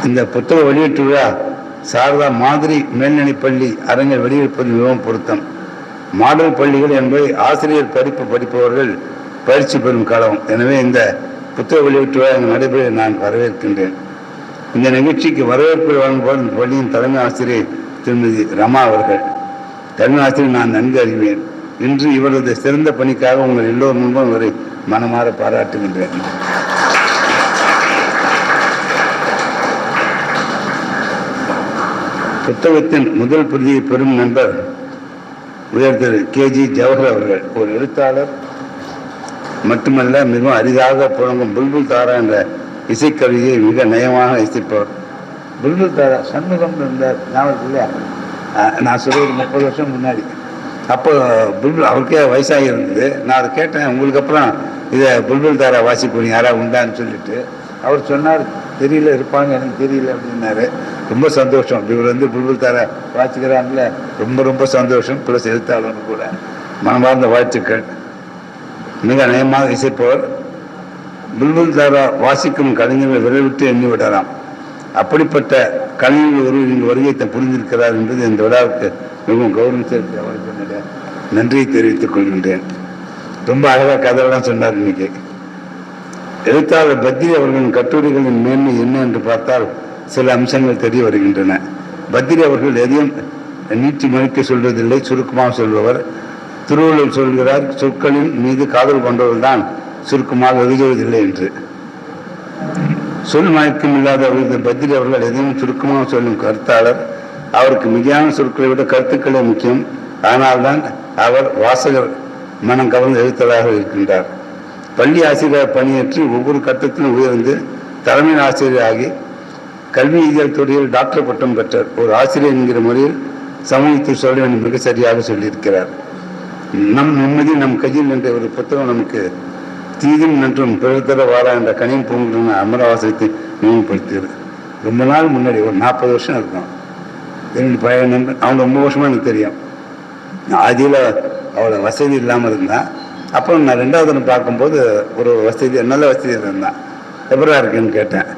இந்த புத்தக வெளியீட்டு விழா சாரதா மாதிரி மேல்நிலைப்பள்ளி அரங்கில் வெளியிடுப்பது மிகவும் பொருத்தம். மாடல் பள்ளிகள் என்பதை ஆசிரியர் படிப்பவர்கள் பயிற்சி பெறும் காலம். எனவே இந்த புத்தக வெளியீட்டு விழா நடைபெற நான் வரவேற்கின்றேன். இந்த நிகழ்ச்சிக்கு வரவேற்பு வழங்குவோர் இந்த பள்ளியின் தலைமை ஆசிரியர் திருமதி ரமா அவர்கள். தலைமை ஆசிரியர் நான் நன்கு அறிவேன். இன்று இவரது சிறந்த பணிக்காக உங்கள் எல்லோரும் முன்பும் இவரை மனமாற பாராட்டுகின்றேன். புத்தகத்தின் முதல் பிரதியை பெறும் நண்பர் உயர் திரு KG ஜவஹர் அவர்கள். ஒரு எழுத்தாளர், மட்டுமல்ல மிகவும் அரிதாக புழங்கும் புல்புல் தாரா என்ற இசைக்கருவியை மிக நயமாக இசைப்பவர். புல்புல் தாரா சண்முகம் இருந்த ஞாபகத்தில் இல்லையா? நான் சொல்றது 30 வருஷம் முன்னாடி. அப்போ புல்புல் அவருக்கே வயசாகி இருந்தது. நான் அதை கேட்டேன், உங்களுக்கு அப்புறம் இதை புல்புல் தாரா வாசிப்போம் யாராவது உண்டான்னு சொல்லிட்டு அவர் சொன்னார், தெரியல இருப்பாங்க, எனக்கு தெரியல அப்படின்னாரு. ரொம்ப சந்தோஷம். இவர் வந்து புல்புல் தாரா வாசிக்கிறாங்கல்ல, ரொம்ப ரொம்ப சந்தோஷம். ப்ளஸ் எழுத்தாளர்னு கூட மனமார்ந்த வாழ்த்துக்கள். மிக நயமாக இசைப்பவர். புல்புல் தாரா வாசிக்கும் கலைஞர்கள் விரைவிட்டு எண்ணி விடலாம். அப்படிப்பட்ட கலைஞர்கள் ஒருவர் இந்த வருகையை புரிந்திருக்கிறார் என்பது இந்த விழாவுக்கு மிகவும் கௌரவம் சேர்த்து அவருக்கு என்னுடைய நன்றியை தெரிவித்துக் கொள்கின்றேன். ரொம்ப அழகாக கதையெல்லாம் சொன்னார். இன்னைக்கு எழுத்தாளர் பத்ரி அவர்களின் கட்டுரைகளின் மேன்மை என்ன என்று பார்த்தால் சில அம்சங்கள் தெரிய வருகின்றன. பத்ரி அவர்கள் எதையும் நீட்டி மணிக்க சொல்வதில்லை, சுருக்கமாக சொல்பவர். திருவள்ளுவர் சொல்கிறார், சொற்களின் மீது காதல் கொண்டவர்கள் தான் சுருக்கமாக எழுதுவதில்லை என்று. சொல் மயக்கம் இல்லாதவர்கள் பத்ரி அவர்கள் எதையும் சுருக்கமாக சொல்லும் கருத்தாளர். அவருக்கு மிகையான சொற்களை விட கருத்துக்களே முக்கியம். ஆனால்தான் அவர் வாசகர் மனம் கவர்ந்து எழுத்தலாக இருக்கின்றார். பள்ளி ஆசிரியர் பணியேற்றி ஒவ்வொரு கட்டத்திலும் உயர்ந்து தலைமை ஆசிரியராகி கல்வியியல் துறையில் டாக்டர் பட்டம் பெற்றார். ஒரு ஆசிரியர் என்கிற முறையில் சமூகத்தில் சொல்ல வேண்டும் மிக சரியாக சொல்லியிருக்கிறார். நம் நிம்மதி நம் கையில் என்ற ஒரு புத்தகம் நமக்கு தீதும் நன்றும் பிறத்தர வாரா என்ற கனியும் பூங்குன்ற அமரவாசத்தை நினைவுபடுத்துகிறது. ரொம்ப நாள் முன்னாடி ஒரு 40 வருஷம் இருக்கும். என்னுடைய பழைய நண்பன், அவன் ரொம்ப வருஷமாக எனக்கு தெரியும். ஆதியில் அவ்வளோ வசதி இல்லாமல் இருந்தான். அப்புறம் நான் 2வது ஒன்று பார்க்கும்போது ஒரு வசதி, நல்ல வசதியில் இருந்தான். எப்படா இருக்குன்னு கேட்டேன்.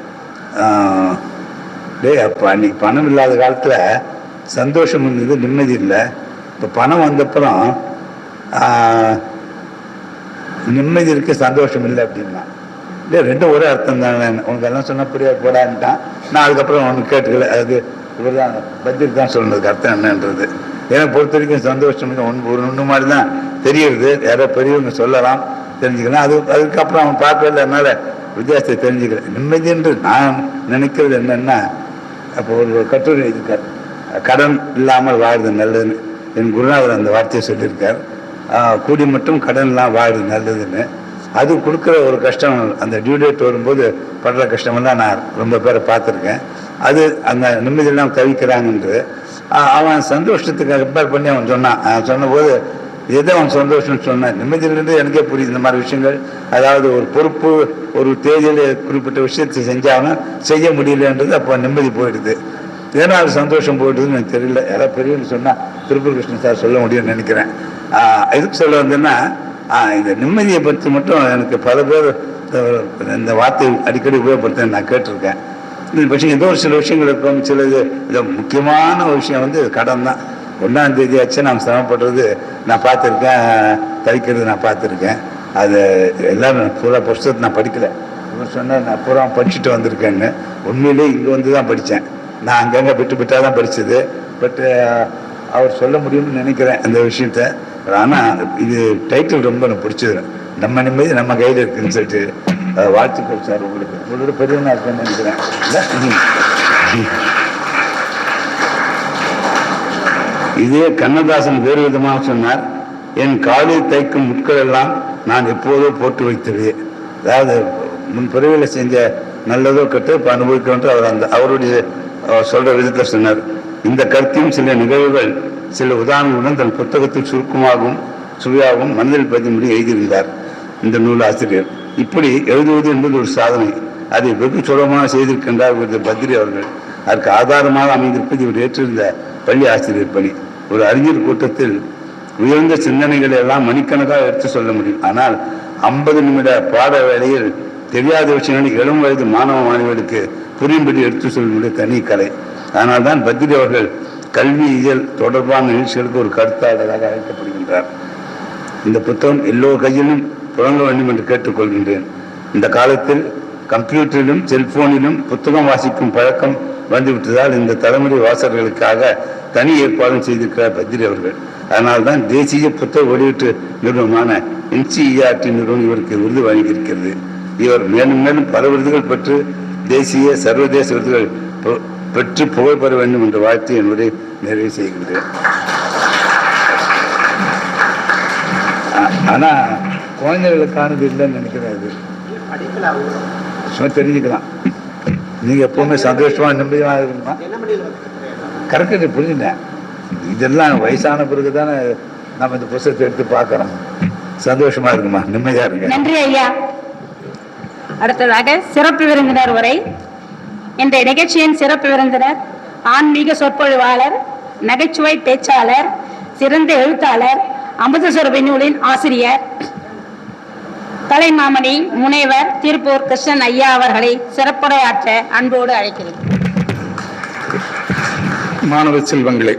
அப்போ அன்றைக்கி பணம் இல்லாத காலத்தில் சந்தோஷம் இருந்தது, நிம்மதி இல்லை. இப்போ பணம் வந்தப்புறம் நிம்மதி இருக்க சந்தோஷம் இல்லை அப்படின்னா. ரெண்டும் ஒரே அர்த்தம் தானே, உனக்கு எல்லாம் சொன்ன புரியா போடான்ட்டான். நான் அதுக்கப்புறம் ஒன்று கேட்டுக்கல. அது இவர் தான் பத்ரி தான் சொல்றதுக்கு அர்த்தம் என்னன்றது. எனக்கு பொறுத்த வரைக்கும் சந்தோஷம் ஒன்று மாதிரி தான் தெரியுது. யாரோ பெரியவங்க சொல்லலாம், தெரிஞ்சுக்கலாம். அதுக்கப்புறம் அவன் பார்க்கல, என்னால் வித்தியாசத்தை தெரிஞ்சுக்கிறேன். நிம்மதி என்று நான் நினைக்கிறது என்னன்னா, அப்போ ஒரு கட்டுரை இருக்கார், கடன் இல்லாமல் வாழ்றது நல்லதுன்னு. என் குருநாதர் அந்த வார்த்தையை சொல்லியிருக்கார். கூடி மட்டும் கடன்லாம் வாழ்றது நல்லதுன்னு. அது கொடுக்குற ஒரு கஷ்டம், அந்த டியூ டேட் வரும்போது படுற கஷ்டமெல்லாம் நான் ரொம்ப பேரை பார்த்துருக்கேன். அது அந்த நிம்மதியெல்லாம் தவிக்கிறாங்கன்று அவன் சந்தோஷத்துக்கு கம்பேர் பண்ணி அவன் சொன்னான். சொன்னபோது எதை அவன் சந்தோஷம்னு சொன்னான். நிம்மதியிலிருந்து எனக்கே புரியுது இந்த மாதிரி விஷயங்கள். அதாவது ஒரு பொறுப்பு, ஒரு தேதியில் குறிப்பிட்ட விஷயத்தை செஞ்சாலும் செய்ய முடியலன்றது அப்போ நிம்மதி போயிடுது. ஏன்னா அது சந்தோஷம் போயிடுதுன்னு எனக்கு தெரியல. யாராவது பெரியவங்க சொன்னால் திருப்பூர் கிருஷ்ணன் சார் சொல்ல முடியும்னு நினைக்கிறேன். எதுக்கு சொல்ல வந்தேன்னா, இந்த நிம்மதியை பற்றி மட்டும் எனக்கு பல பேர் இந்த வார்த்தை அடிக்கடி உபயோகப்படுத்த நான் கேட்டிருக்கேன். இந்த விஷயம் ஏதோ ஒரு சில விஷயங்கள் இருக்கும். சில இது முக்கியமான ஒரு விஷயம் வந்து கடன் தான். 1ஆம் தேதி ஆச்சு நாம் சிரமப்படுறது நான் பார்த்துருக்கேன், தவிக்கிறது நான் பார்த்துருக்கேன். அது எல்லோரும் பூரா புஸ்தகத்தை நான் படிக்கலை. இவர் சொன்னால் நான் பூரா படிச்சுட்டு வந்திருக்கேன்னு. உண்மையிலே இங்கே வந்து தான் படித்தேன். நான் அங்கங்கே விட்டால் தான் படித்தது. பட்டு அவர் சொல்ல முடியும்னு நினைக்கிறேன் இந்த விஷயத்த. ஆனால் இது டைட்டில் ரொம்ப எனக்கு பிடிச்சது, நம்ம நிம்மதி நம்ம கையில் இருக்குன்னு சொல்லிட்டு. வாழ்த்துக்கள் சார். உங்களோட பெரியவனா இருக்குன்னு நினைக்கிறேன். இதே கண்ணதாசன் வேறு விதமாக சொன்னார், என் காலில் தைக்கும் முட்கள் எல்லாம் நான் எப்போதோ போட்டு வைத்தது. அதாவது முன் பிறவியில் செஞ்ச நல்லதோ கெட்டோ இப்போ அனுபவிக்கொண்டு அவர் அவருடைய சொல்ற விதத்தை சொன்னார். இந்த கருத்தையும் சில நிகழ்வுகள் சில உதாரணங்களுடன் தன் புத்தகத்தில் சுருக்கமாகவும் சுவையாகவும் மனதில் பதியும்படி எழுதியிருந்தார் இந்த நூல் ஆசிரியர். இப்படி எழுதுவது என்பது ஒரு சாதனை. அதை வெகு சுலபமாக செய்திருக்கின்றார் பத்ரி அவர்கள். அதற்கு ஆதாரமாக அமைந்திருப்பது இவர் ஏற்றிருந்த பள்ளி ஆசிரியர் பணி. ஒரு அறிஞர் கூட்டத்தில் உயர்ந்த சிந்தனைகளை எல்லாம் மணிக்கணக்காக எடுத்து சொல்ல முடியும். ஆனால் 50 நிமிட பாட வேளையில் தெரியாத விஷயங்களை இளம் வயது மாணவ மாணவிகளுக்கு புரியும்படி எடுத்து சொல்லுடைய தனி கலை. ஆனால் தான் பத்ரி அவர்கள் கல்வியியல் தொடர்பான நிகழ்ச்சிகளுக்கு ஒரு கருத்தாளராக அழைக்கப்படுகின்றார். இந்த புத்தகம் எல்லோர் கையிலும் புழங்க வேண்டும் என்று கேட்டுக்கொள்கின்றேன். இந்த காலத்தில் கம்ப்யூட்டரிலும் செல்போனிலும் புத்தகம் வாசிக்கும் பழக்கம் வந்துவிட்டதால் இந்த தலைமுறை வாசகர்களுக்காக தனி ஏற்பாடும் செய்திருக்கிறார் பத்ரி அவர்கள். அதனால்தான் தேசிய புத்தக வெளியீட்டு நிறுவனமான NCERT நிறுவனம் இவருக்கு விருது வழங்கியிருக்கிறது. இவர் மேலும் மேலும் பல விருதுகள் பெற்று தேசிய சர்வதேச விருதுகள் பெற்று புகழ்பெற வேண்டும் என்ற வாழ்த்து என்பதை நிறைவு செய்கின்றேன். ஆனால் குழந்தைகளுக்கானது இல்லைன்னு நினைக்கிறேன். இது சும்மா தெரிஞ்சுக்கலாம். நீங்கள் எப்போவுமே சந்தோஷமாக நிம்மதியாக இருக்கணுமா? கரெக்டாக புரிஞ்சுட்டேன். இதெல்லாம் வயசான பிறகு தானே நம்ம இந்த புத்தகத்தை எடுத்து பார்க்குறோம். சந்தோஷமாக இருக்குமா? நிம்மதியாக இருங்க. நன்றி ஐயா. அடுத்ததாக சிறப்பு விருந்தினர் உரை. இந்த நிகழ்ச்சியின் சிறப்பு விருந்தினர் ஆன்மீக சொற்பொழிவாளர், நகைச்சுவை பேச்சாளர், சிறந்த எழுத்தாளர், அமுதசுரபி நூலின் ஆசிரியர், கலைமாமணி முனைவர் திருப்பூர் கிருஷ்ணன் ஐயா அவர்களை சிறப்புரையாற்ற அன்போடு அழைக்கிறேன். மாணவ செல்வங்களே,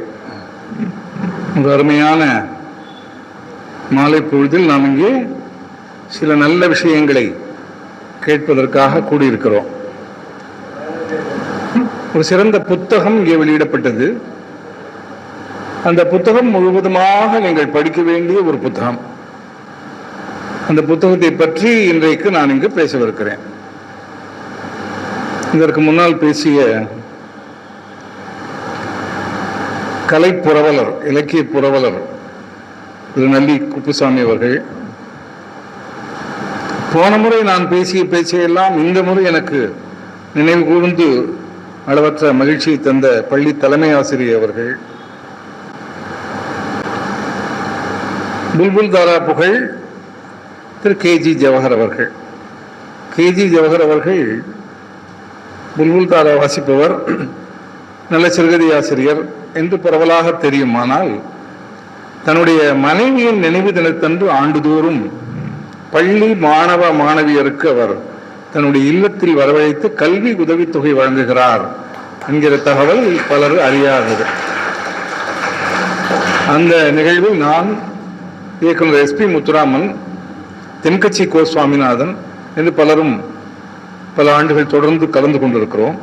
ஒரு அருமையான மாலை பொழுதில் நாம் இங்கே சில நல்ல விஷயங்களை கேட்பதற்காக கூடியிருக்கிறோம். ஒரு சிறந்த புத்தகம் இங்கே வெளியிடப்பட்டது. அந்த புத்தகம் முழுவதுமாக நீங்கள் படிக்க வேண்டிய ஒரு புத்தகம். அந்த புத்தகத்தை பற்றி இன்றைக்கு நான் இங்கு பேசவிருக்கிறேன். இதற்கு முன்னால் பேசிய கலை புரவலர், இலக்கிய புரவலர் திரு நல்லி குப்புசாமி அவர்கள், போன முறை நான் பேசிய பேச்சையெல்லாம் இந்த முறை எனக்கு நினைவு கூர்ந்து அளவற்ற மகிழ்ச்சியை தந்த பள்ளி தலைமை ஆசிரியர் அவர்கள், புல்புல் தாரா புகழ் திரு கேஜி ஜவஹர் அவர்கள். கேஜி ஜவஹர் அவர்கள் புல்புல் தாரா வாசிப்பவர், நல்ல சிறுகதை ஆசிரியர் என்று பரவலாக தெரியும். ஆனால் தன்னுடைய மனைவியின் நினைவு தினத்தன்று ஆண்டுதோறும் பள்ளி மாணவ மாணவியருக்கு அவர் தன்னுடைய இல்லத்தில் வரவழைத்து கல்வி உதவித்தொகை வழங்குகிறார் என்கிற தகவல் பலர் அறியாதது. அந்த நிகழ்வில் நான், இயக்குனர் SP முத்துராமன், தென்கட்சி கோ சுவாமிநாதன் என்று பலரும் பல ஆண்டுகள் தொடர்ந்து கலந்து கொண்டிருக்கிறோம்.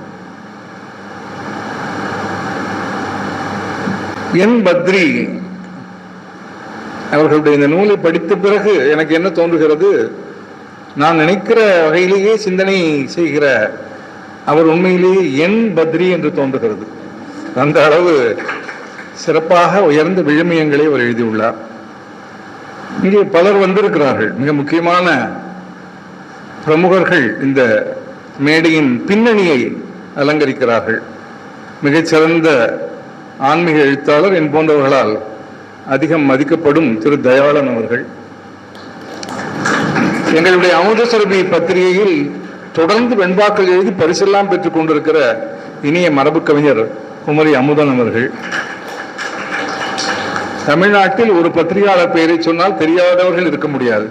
என் பத்ரி அவர்களுடைய இந்த நூலை படித்த பிறகு எனக்கு என்ன தோன்றுகிறது, நான் நினைக்கிற வகையிலேயே சிந்தனை செய்கிற அவர் உண்மையிலேயே என் பத்ரி என்று தோன்றுகிறது. அந்த அளவு சிறப்பாக உயர்ந்த விழுமியங்களை அவர் எழுதியுள்ளார். இங்கே பலர் வந்திருக்கிறார்கள். மிக முக்கியமான பிரமுகர்கள் இந்த மேடையின் பின்னணியை அலங்கரிக்கிறார்கள். மிகச்சிறந்த ஆன்மீக எழுத்தாளர் என் போன்றவர்களால் அதிகம் மதிக்கப்படும் திரு தயாளன் அவர்கள், எங்களுடைய அமுதசுரபி பத்திரிகையில் தொடர்ந்து வெண்பாக்கள் எழுதி பரிசெல்லாம் பெற்றுக் கொண்டிருக்கிற இனிய மரபு கவிஞர் குமரி அமுதன் அவர்கள், தமிழ்நாட்டில் ஒரு பத்திரிகையாளர் பெயரை சொன்னால் தெரியாதவர்கள் இருக்க முடியாது.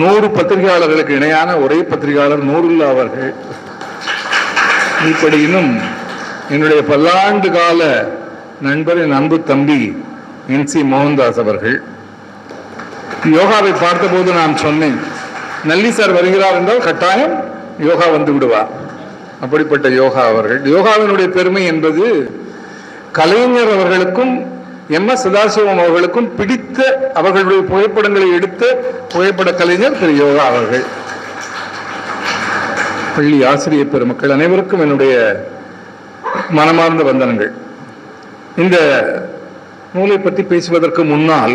100 பத்திரிகையாளர்களுக்கு இணையான ஒரே பத்திரிகையாளர் நூருல்லா அவர்கள். இப்படி இன்னும் என்னுடைய பல்லாண்டு கால நண்பரின் அன்பு தம்பி NC மோகன்தாஸ் அவர்கள். யோகாவை பார்த்தபோது நான் சொன்னேன், நல்லி சார் வருகிறார் என்றால் கட்டாயம் யோகா வந்து விடுவார். அப்படிப்பட்ட யோகா அவர்கள். யோகாவினுடைய பெருமை என்பது கலைஞர் அவர்களுக்கும் MS சதாசிவம் அவர்களுக்கும் பிடித்த அவர்களுடைய புகைப்படங்களை எடுத்த புகைப்பட கலைஞர் திரு யோகா அவர்கள். பள்ளி ஆசிரியர் பெருமக்கள் அனைவருக்கும் என்னுடைய மனமார்ந்த வந்தனங்கள். இந்த நூலை பற்றி பேசுவதற்கு முன்னால்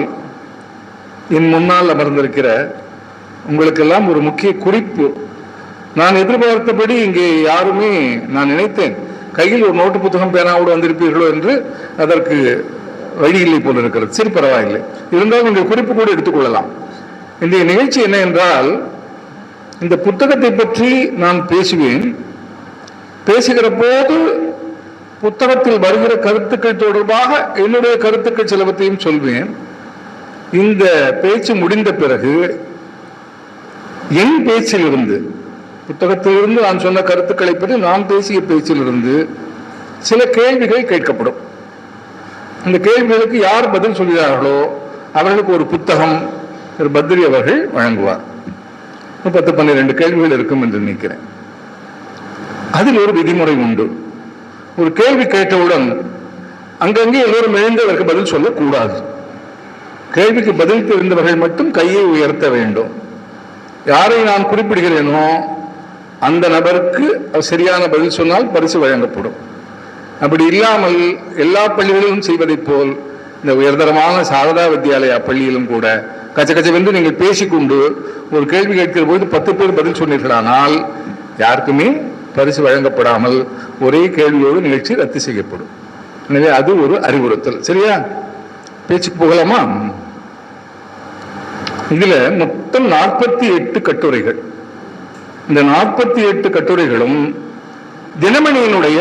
என் முன்னால் அமர்ந்திருக்கிற உங்களுக்கெல்லாம் ஒரு முக்கிய குறிப்பு. நான் எதிர்பார்த்தபடி இங்கே யாருமே, நான் நினைத்தேன் கையில் ஒரு நோட்டு புத்தகம் பேனாவோடு வந்திருப்பீர்களோ என்று, அதற்கு வழி இல்லை போல இருக்கிறது. சரி, பரவாயில்லை. இருந்தாலும் இந்த குறிப்பு கூட எடுத்துக்கொள்ளலாம். இந்த நிகழ்ச்சி என்ன என்றால், இந்த புத்தகத்தை பற்றி நான் பேசுவேன். பேசுகிற போது புத்தகத்தில் வருகிற கருத்துக்கள் தொடர்பாக என்னுடைய கருத்துக்கள் சிலவற்றையும் சொல்வேன். இந்த பேச்சு முடிந்த பிறகு என் பேச்சிலிருந்து, புத்தகத்திலிருந்து நான் சொன்ன கருத்துக்களை பற்றி நான் பேசிய பேச்சிலிருந்து சில கேள்விகள் கேட்கப்படும். அந்த கேள்விகளுக்கு யார் பதில் சொல்கிறார்களோ அவர்களுக்கு ஒரு புத்தகம் திரு பத்ரி அவர்கள் வழங்குவார். 10-12 கேள்விகள் இருக்கும் என்று நினைக்கிறேன். அதில் ஒரு விதிமுறை உண்டு. ஒரு கேள்வி கேட்டவுடன் அங்கங்கே எல்லோரும் எழுந்து அதற்கு பதில் சொல்லக்கூடாது. கேள்விக்கு பதில் தெரிந்தவர்கள் மட்டும் கையை உயர்த்த வேண்டும். யாரை நான் குறிப்பிடுகிறேனோ அந்த நபருக்கு சரியான பதில் சொன்னால் பரிசு வழங்கப்படும். அப்படி இல்லாமல் எல்லா பள்ளிகளிலும் செய்வதைப் போல் இந்த உயர்தரமான சாரதா வித்யாலயா பள்ளியிலும் கூட கச்சகச்சவென்று நீங்கள் பேசிக்கொண்டு ஒரு கேள்வி கேட்கிற போது 10 பேர் பதில் சொன்னீர்களானால் யாருக்குமே பரிசு வழங்கப்படாமல் ஒரே கேள்வியோடு நிகழ்ச்சி ரத்து செய்யப்படும். எனவே அது ஒரு அறிவுறுத்தல். சரியா? பேச்சுக்கு போகலாமா? இதுல மொத்தம் 48 கட்டுரைகள். இந்த 48 கட்டுரைகளும் தினமணியினுடைய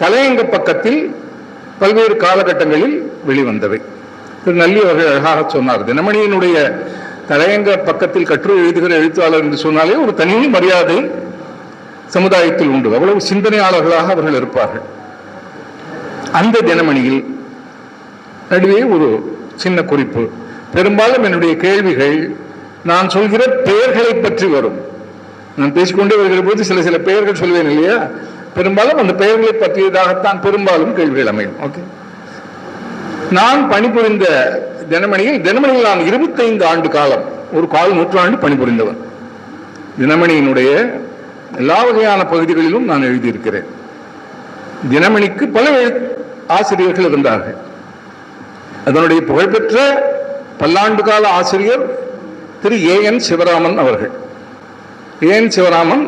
தலையங்க பக்கத்தில் பல்வேறு காலகட்டங்களில் வெளிவந்தவை. திரு நல்லி அவர்கள் அழகாக சொன்னார், தினமணியினுடைய தலையங்க பக்கத்தில் கட்டுரை எழுதுகிற எழுத்தாளர் என்று சொன்னாலே ஒரு தனி மரியாதை சமுதாயத்தில் உண்டு. அவ்வளவு சிந்தனையாளர்களாக அவர்கள் இருப்பார்கள். அந்த தினமணியில் நடுவே ஒரு சின்ன குறிப்பு. பெரும்பாலும் என்னுடைய கேள்விகள் நான் சொல்கிற பெயர்களை பற்றி வரும். நான் பேசிக்கொண்டே வருகிற போது சில பெயர்கள் சொல்வேன் இல்லையா, பெரும்பாலும் அந்த பெயர்களை பற்றியதாகத்தான் பெரும்பாலும் கேள்விகள் அமையும். ஓகே, நான் பணிபுரிந்த தினமணியில் நான் 25 ஆண்டு காலம், ஒரு கால் நூற்றாண்டு பணிபுரிந்தவன். தினமணியினுடைய எல்லா வகையான பகுதிகளிலும் நான் எழுதியிருக்கிறேன். தினமணிக்கு பல ஆசிரியர்கள் இருந்தார்கள். அதனுடைய புகழ்பெற்ற பல்லாண்டு கால ஆசிரியர் திரு A.N. சிவராமன் அவர்கள். A.N. சிவராமன்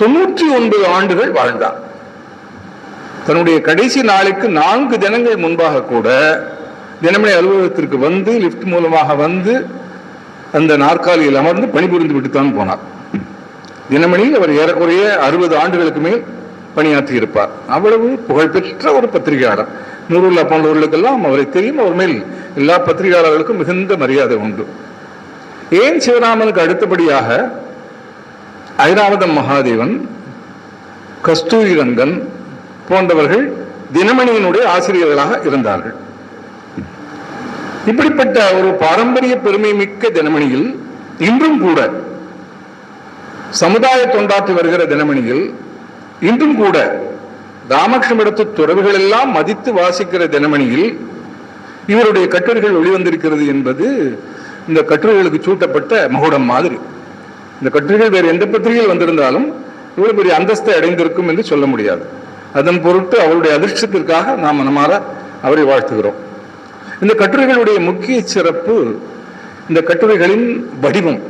99 ஆண்டுகள் வாழ்ந்தார். தன்னுடைய கடைசி நாளுக்கு 4 தினங்கள் முன்பாக கூட தினமணி அலுவலகத்திற்கு வந்து லிப்ட் மூலமாக வந்து அந்த நாற்காலியில் அமர்ந்து பணிபுரிந்து விட்டுத்தான் போனார். தினமணியில் அவர் ஏறக்குறைய 60 ஆண்டுகளுக்கு மேல் பணியாற்றி இருப்பார். அவ்வளவு புகழ்பெற்ற ஒரு பத்திரிகையாளர். நூறுல்லா போன்றவர்களுக்கெல்லாம் அவரை தெரியும். அவர் மேல் எல்லா பத்திரிகையாளர்களுக்கும் மிகுந்த மரியாதை உண்டு. ஏன் சிவராமனுக்கு அடுத்தபடியாக ஐராவதம் மகாதேவன், கஸ்தூரி ரங்கன் போன்றவர்கள் தினமணியினுடைய ஆசிரியர்களாக இருந்தார்கள். இப்படிப்பட்ட ஒரு பாரம்பரிய பெருமை மிக்க தினமணியில் இன்றும் கூட சமுதாய தொண்டாற்றி வருகிற தினமணியில் இன்றும் கூட ராமகிருஷ்ணமிடத்து துறவுகள் எல்லாம் மதித்து வாசிக்கிற தினமணியில் இவருடைய கட்டுரைகள் வெளிவந்திருக்கிறது என்பது இந்த கட்டுரைகளுக்கு சூட்டப்பட்ட மகுடம் மாதிரி. இந்த கட்டுரைகள் வேறு எந்த பத்திரிகையில் வந்திருந்தாலும் இவ்வளவு பெரிய அந்தஸ்தை அடைந்திருக்கும் என்று சொல்ல முடியாது. அதன் பொருட்டு அவருடைய அதிர்ஷ்டத்திற்காக நாம் மனமாற அவரை வாழ்த்துகிறோம். இந்த கட்டுரைகளுடைய முக்கிய சிறப்பு இந்த கட்டுரைகளின் வடிவம்.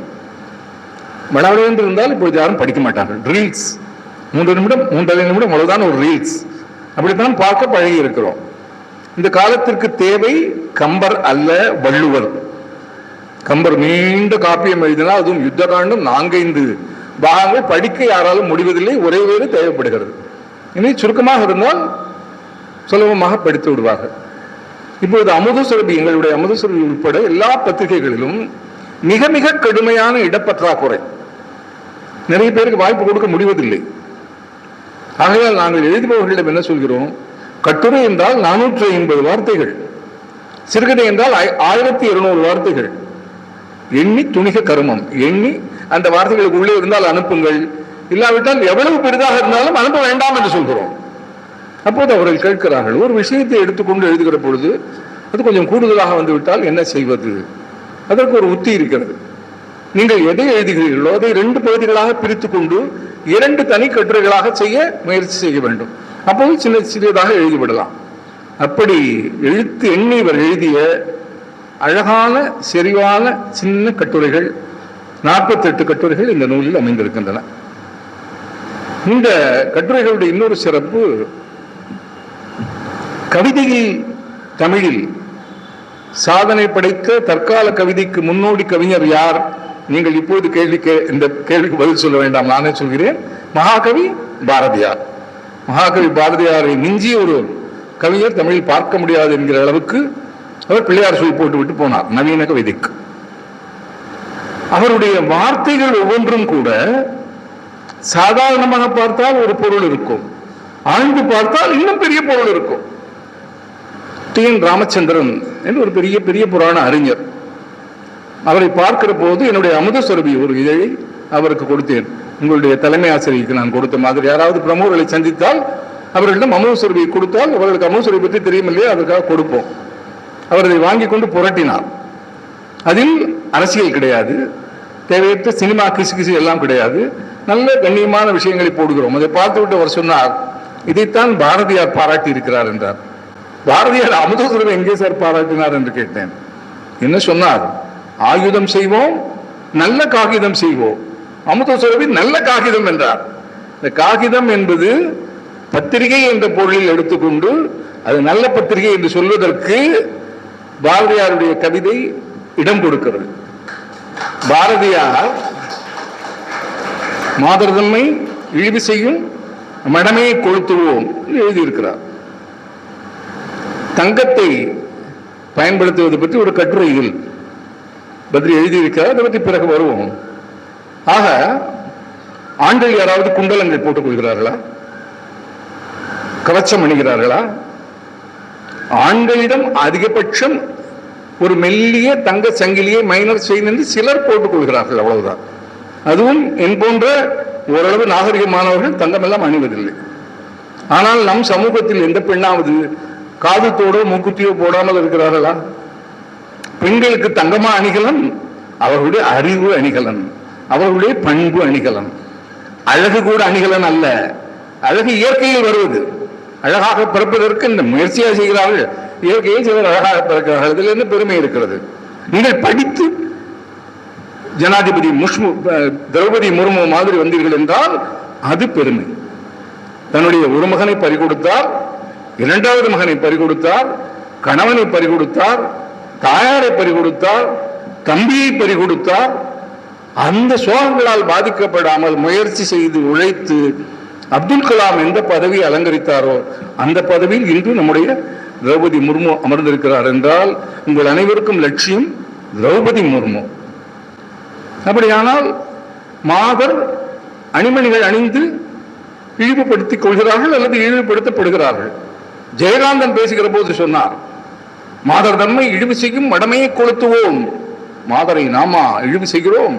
மனவரைந்து இருந்தால் இப்பொழுது யாரும் படிக்க மாட்டார்கள். ரீல்ஸ் 3 நிமிடம் 3.5 நிமிடம் அவ்வளவுதான் ஒரு ரீல்ஸ். அப்படித்தான் பார்க்க பழகி இருக்கிறோம். இந்த காலத்திற்கு தேவை கம்பர் அல்ல வள்ளுவர். கம்பர் நீண்ட காப்பியம் எழுதினால், அதுவும் யுத்த காண்டம் 4-5 பாகங்கள் படிக்க யாராலும் முடிவதில்லை. ஒரே வேறு தேவைப்படுகிறது. இனி சுருக்கமாக இருந்தால் சுலபமாக படித்து விடுவார்கள். இப்பொழுது அமுதசுரபி, எங்களுடைய அமுதசுரபி உட்பட எல்லா பத்திரிகைகளிலும் மிக மிக கடுமையான இடப்பற்றாக்குறை. நிறைய பேருக்கு வாய்ப்பு கொடுக்க முடிவதில்லை. ஆகையால் நாங்கள் எழுதுபவர்களிடம் என்ன சொல்கிறோம், கட்டுரை என்றால் 450 வார்த்தைகள், சிறுகதை என்றால் 1200 வார்த்தைகள். எண்ணி துணிக கருமம், எண்ணி அந்த வார்த்தைகளுக்கு உள்ளே இருந்தால் அனுப்புங்கள், இல்லாவிட்டால் எவ்வளவு பெரிதாக இருந்தாலும் அனுப்ப வேண்டாம் என்று சொல்கிறோம். அப்போது அவர்கள் கேட்கிறார்கள், ஒரு விஷயத்தை எடுத்துக்கொண்டு எழுதுகிற பொழுது அது கொஞ்சம் கூடுதலாக வந்துவிட்டால் என்ன செய்வது? அதற்கு ஒரு உத்தி இருக்கிறது. நீங்கள் எதை எழுதுகிறீர்களோ அதை 2 பகுதிகளாக பிரித்துக் கொண்டு 2 தனி கட்டுரைகளாக செய்ய முயற்சி செய்ய வேண்டும். அப்போது சிறியதாக எழுதிவிடலாம். அப்படி எழுத்து எண்ணி இவர் எழுதிய அழகான செறிவான சின்ன கட்டுரைகள் 48 கட்டுரைகள் இந்த நூலில் அமைந்திருக்கின்றன. இந்த கட்டுரைகளுடைய இன்னொரு சிறப்பு, கவிதையில் தமிழில் சாதனை படைத்த தற்கால கவிதைக்கு முன்னோடி கவிஞர் யார்? நீங்கள் இப்போது இந்த கேள்விக்கு பதில் சொல்ல வேண்டாம், நானே சொல்கிறேன். மகாகவி பாரதியார். மகாகவி பாரதியாரை மிஞ்சிய ஒரு கவிஞர் தமிழில் பார்க்க முடியாது என்கிற அளவுக்கு அவர் பிள்ளையார் சொல்லி போட்டு விட்டு போனார் நவீன கவிதைக்கு. அவருடைய வார்த்தைகள் ஒவ்வொன்றும் கூட சாதாரணமாக பார்த்தால் ஒரு பொருள் இருக்கும், ஆழ்ந்து பார்த்தால் இன்னும் பெரிய பொருள் இருக்கும். T.N. ராமச்சந்திரன் என்று ஒரு பெரிய பெரிய புராண அறிஞர். அவரை பார்க்கிற போது என்னுடைய அமுதசுரபி ஒரு இதழை அவருக்கு கொடுத்தேன். உங்களுடைய தலைமை ஆசிரியருக்கு நான் கொடுத்த மாதிரி யாராவது பிரமுகர்களை சந்தித்தால் அவர்களிடம் அமுதசுரபியை கொடுத்தால் அவர்களுக்கு அமுதசுரபி பற்றி தெரியும் இல்லையா, அதற்காக கொடுப்போம். அவர் அதை வாங்கி கொண்டு புரட்டினார். அதில் அரசியல் கிடையாது, தேவையற்ற சினிமா கிசு எல்லாம் கிடையாது, நல்ல கண்ணியமான விஷயங்களை போடுகிறோம். அதை பார்த்துவிட்டு அவர் சொன்னார், இதைத்தான் பாரதியார் பாராட்டி இருக்கிறார் என்றார். பாரதியார் அமுத சுரபி எங்கே சார் பாராட்டினார் என்று கேட்டேன். என்ன சொன்னார்? ஆயுதம் செய்வோம், நல்ல காகிதம் செய்வோம். அமுத சுரபி நல்ல காகிதம் என்றார். இந்த காகிதம் என்பது பத்திரிகை என்ற பொருளில் எடுத்துக்கொண்டு அது நல்ல பத்திரிகை என்று சொல்வதற்கு பாரதியாருடைய கவிதை இடம் கொடுக்கிறது. பாரதியார் மாதர் தம்மை இழிவு செய்யும் மடமையை கொளுத்துவோம் என்று எழுதியிருக்கிறார். தங்கத்தை பயன்படுத்துவது பற்றி ஒரு கட்டுரையில் பத்ரி எழுதியிருக்கிறார். அதை பற்றி பிறகு வருவோம். ஆக ஆண்கள் யாராவது குண்டலங்கள் போட்டுக் கொள்கிறார்களா? கவச்சம் அணிகிறார்களா? ஆண்களிடம் அதிகபட்சம் ஒரு மெல்லிய தங்க சங்கிலியை மைனர் செயின் என்று சிலர் போட்டுக் கொள்கிறார்கள், அவ்வளவுதான். அதுவும் என் போன்ற ஓரளவு நாகரிகமானவர்கள் தங்கமெல்லாம் அணிவதில்லை. ஆனால் நம் சமூகத்தில் எந்த பெண்ணாவது காதுத்தோடோ மூக்குத்தியோ போடாமல் இருக்கிறார்களா? பெண்களுக்கு தங்கமா அணிகலன் அவர்களுடைய அறிவு அணிகலன், அவர்களுடைய பண்பு அணிகலன். அழகு கூட அணிகலன் அல்ல. அழகு இயற்கையில் வருவது. அழகாக பிறப்பதற்கு இந்த முயற்சியாக செய்கிறார்கள். இயற்கையில் சிலர் அழகாக பிறக்கிறார்கள். இதில் என்ன பெருமை இருக்கிறது? நீங்கள் படித்து ஜனாதிபதி திரௌபதி முர்மு மாதிரி வந்தீர்கள் என்றால் அது பெருமை. தன்னுடைய ஒரு மகனை பறிகொடுத்தார், இரண்டாவது மகனை பறிகொடுத்தார், கணவனை பறிகொடுத்தார், தாயாரை பறிகொடுத்தார், தம்பியை பறிகொடுத்தார். அந்த சோகங்களால் பாதிக்கப்படாமல் முயற்சி செய்து உழைத்து அப்துல் கலாம் எந்த பதவியை அலங்கரித்தாரோ அந்த பதவியில் இன்று நம்முடைய திரௌபதி முர்மு அமர்ந்திருக்கிறார் என்றால் உங்கள் அனைவருக்கும் லட்சியம் திரௌபதி முர்மு. அப்படியானால் மாதர் அணிமணிகள் அணிந்து இழிவுபடுத்திக் கொள்கிறார்கள் அல்லது இழிவுபடுத்தப்படுகிறார்கள். ஜெயகாந்தன் பேசுகிற போது சொன்னார், மாதர் தம்மை இழிவு செய்யும் மடமையை கொளுத்துவோம். மாதரை நாமா இழிவு செய்கிறோம்?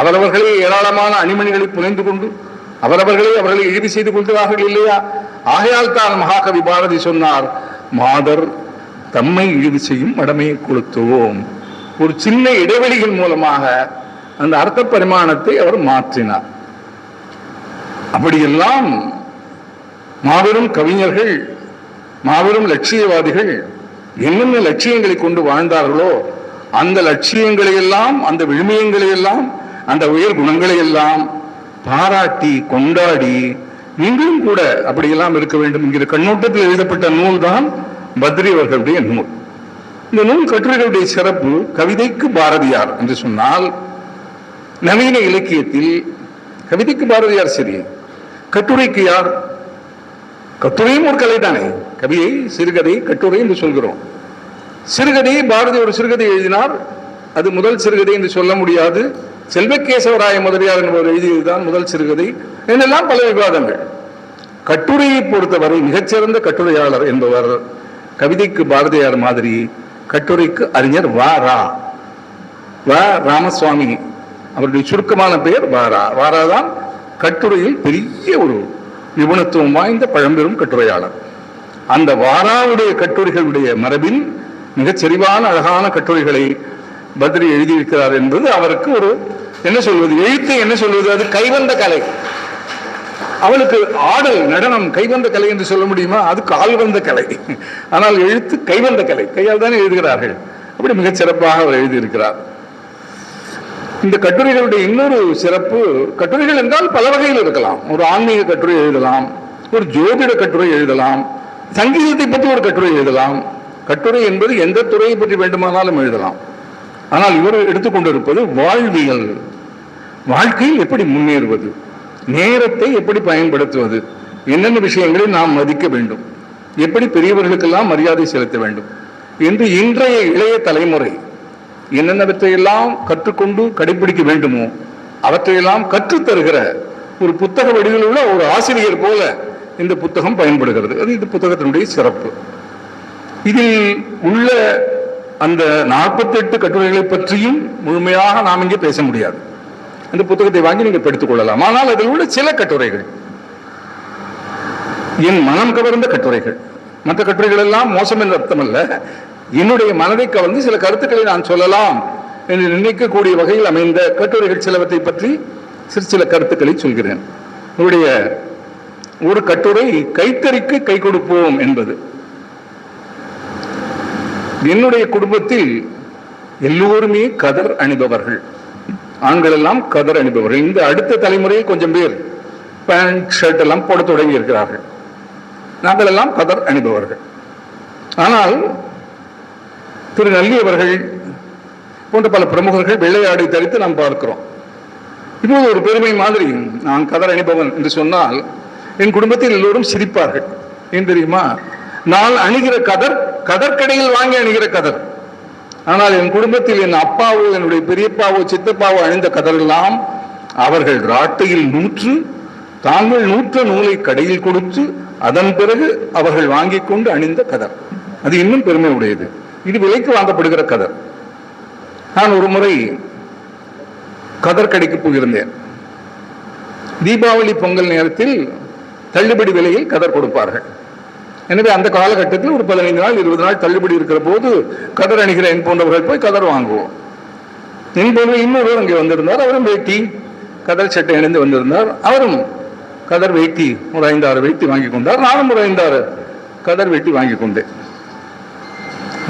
அவரவர்களே ஏராளமான அணிமணிகளை புனைந்து கொண்டு அவரவர்களை இழிவு செய்து கொள்கிறார்கள் இல்லையா? ஆகையால் தான் மகாகவி பாரதி சொன்னார், மாதர் தம்மை இழிவு செய்யும் மடமையை கொளுத்துவோம். ஒரு சின்ன இடைவெளிகள் மூலமாக அந்த அர்த்த பரிமாணத்தை அவர் மாற்றினார். அப்படியெல்லாம் மாபெரும் கவிஞர்கள், மாபெரும் லட்சியவாதிகள் என்னென்ன லட்சியங்களை கொண்டு வாழ்ந்தார்களோ அந்த லட்சியங்களை எல்லாம், அந்த விழுமியங்களை எல்லாம், அந்த உயர் குணங்களை எல்லாம் பாராட்டி கொண்டாடி நீங்களும் கூட அப்படியெல்லாம் இருக்க வேண்டும் என்கிற கண்ணோட்டத்தில் எழுதப்பட்ட நூல் தான் பத்ரி அவர்களுடைய நூல். இந்த நூல் கட்டுரைகளுடைய சிறப்பு கவிதைக்கு பாரதியார் என்று சொன்னால், நவீன இலக்கியத்தில் கவிதைக்கு பாரதியார் சரி, கட்டுரைக்கு யார்? கட்டுரையும் ஒரு கலை தானே. கவியை, சிறுகதை, கட்டுரை என்று சொல்கிறோம். சிறுகதையை பாரதி ஒரு சிறுகதை எழுதினார். அது முதல் சிறுகதை என்று சொல்ல முடியாது. செல்வகேசவராய முதலியார் என்பவர் எழுதியதுதான் முதல் சிறுகதை என்னெல்லாம் பல விவாதங்கள். கட்டுரையை பொறுத்தவரை மிகச்சிறந்த கட்டுரையாளர் என்பவர் கவிதைக்கு பாரதியார் மாதிரி, கட்டுரைக்கு அறிஞர் வ ராமசுவாமி. அவருடைய சுருக்கமான பெயர் வாரா. வாராதான் கட்டுரையில் பெரிய ஒரு நிபுணத்துவம் வாய்ந்த பழம்பெரும் கட்டுரையாளர். அந்த வாராவுடைய கட்டுரைகளுடைய மரபில் மிகச் செறிவான அழகான கட்டுரைகளை பத்ரி எழுதியிருக்கிறார் என்பது அவருக்கு ஒரு என்ன சொல்வது, எழுத்து என்ன சொல்வது, அது கைவந்த கலை. அவளுக்கு ஆடல், நடனம் கைவந்த கலை என்று சொல்ல முடியுமா? அது கால்வந்த கலை. ஆனால் எழுத்து கைவந்த கலை, கையால் தானே எழுதுகிறார்கள். அப்படி மிகச் சிறப்பாக அவர் எழுதியிருக்கிறார். இந்த கட்டுரைகளுடைய இன்னொரு சிறப்பு, கட்டுரைகள் என்றால் பல வகையில் இருக்கலாம். ஒரு ஆன்மீக கட்டுரை எழுதலாம், ஒரு ஜோதிட கட்டுரை எழுதலாம், சங்கீதத்தை பற்றி ஒரு கட்டுரை எழுதலாம். கட்டுரை என்பது எந்த துறையை பற்றி வேண்டுமானாலும் எழுதலாம். ஆனால் இவர் எடுத்துக்கொண்டிருப்பது வாழ்வியல். வாழ்க்கையில் எப்படி முன்னேறுவது, நேரத்தை எப்படி பயன்படுத்துவது, என்னென்ன விஷயங்களை நாம் மதிக்க வேண்டும், எப்படி பெரியவர்களுக்கெல்லாம் மரியாதை செலுத்த வேண்டும் என்று இன்றைய இளைய தலைமுறை என்னென்னவற்றையெல்லாம் கற்றுக்கொண்டு கடைபிடிக்க வேண்டுமோ அவற்றையெல்லாம் கற்றுத்தருகிற ஒரு புத்தக வடிவில் உள்ள ஒரு ஆசிரியர் போல இந்த புத்தகம் பயன்படுகிறது. அது இந்த புத்தகத்தினுடைய சிறப்பு. இதில் உள்ள அந்த 48 கட்டுரைகளை பற்றியும் முழுமையாக நாம் இங்கே பேச முடியாது. அந்த புத்தகத்தை வாங்கி நீங்கள் படித்துக் கொள்ளலாம். ஆனால் அதில் உள்ள சில கட்டுரைகள் என் மனம் கவர்ந்த கட்டுரைகள். மற்ற கட்டுரைகள் எல்லாம் மோசம் என்ற அர்த்தம் அல்ல. என்னுடைய மனதை கவர்ந்து சில கருத்துக்களை நான் சொல்லலாம் என்று நினைக்கக்கூடிய வகையில் அமைந்த கட்டுரைகள் சிலவற்றை பற்றி சில கருத்துக்களை சொல்கிறேன். ஒரு கட்டுரை கைத்தறிக்கு கை கொடுப்போம் என்பது. என்னுடைய குடும்பத்தில் எல்லோருமே கதர் அணிபவர்கள், ஆண்கள் எல்லாம் கதர் அணிபவர்கள். இந்த அடுத்த தலைமுறையில் கொஞ்சம் பேர் பேண்ட் ஷர்ட் எல்லாம் போட தொடங்கி இருக்கிறார்கள். நாங்கள் எல்லாம் கதர் அணிபவர்கள். ஆனால் திரு நல்லி அவர்கள் போன்ற பல பிரமுகர்கள் வெள்ளையாடை தரித்து நாம் பார்க்கிறோம். இப்போது ஒரு பெருமை மாதிரி நான் கதர் அணிபவன் என்று சொன்னால் என் குடும்பத்தில் எல்லோரும் சிரிப்பார்கள். ஏன் தெரியுமா? நான் அணிகிற கதர் கதற்கடையில் வாங்கி அணிகிற கதர். ஆனால் என் குடும்பத்தில் என் அப்பாவோ என்னுடைய பெரியப்பாவோ சித்தப்பாவோ அணிந்த கதர் எல்லாம் அவர்கள் ராட்டையில் நூற்று தாங்கள் நூற்ற நூலை கடையில் கொடுத்து அதன் பிறகு அவர்கள் வாங்கிக் கொண்டு அணிந்த கதர். அது இன்னும் பெருமை உடையது. இது விலைக்கு வாங்கப்படுகிற கதர். நான் ஒரு முறை கதர் கடைக்கு போயிருந்தேன். தீபாவளி பொங்கல் நேரத்தில் தள்ளுபடி விலையில் கதர் கொடுப்பார்கள். எனவே அந்த காலகட்டத்தில் ஒரு 15 நாள் 20 நாள் தள்ளுபடி இருக்கிற போது கதர் அணிகிற என் போன்றவர்கள் போய் கதர் வாங்குவோம். என் போன்ற இன்னொருவர் அங்கே வந்திருந்தார். அவரும் வேட்டி கதர் சட்டை அணிந்து வந்திருந்தார். அவரும் கதர் வேட்டி ஒரு 5-6 வேட்டி வாங்கி கொண்டார். நானும் ஒரு 5-6 கதர் வேட்டி வாங்கி கொண்டேன்.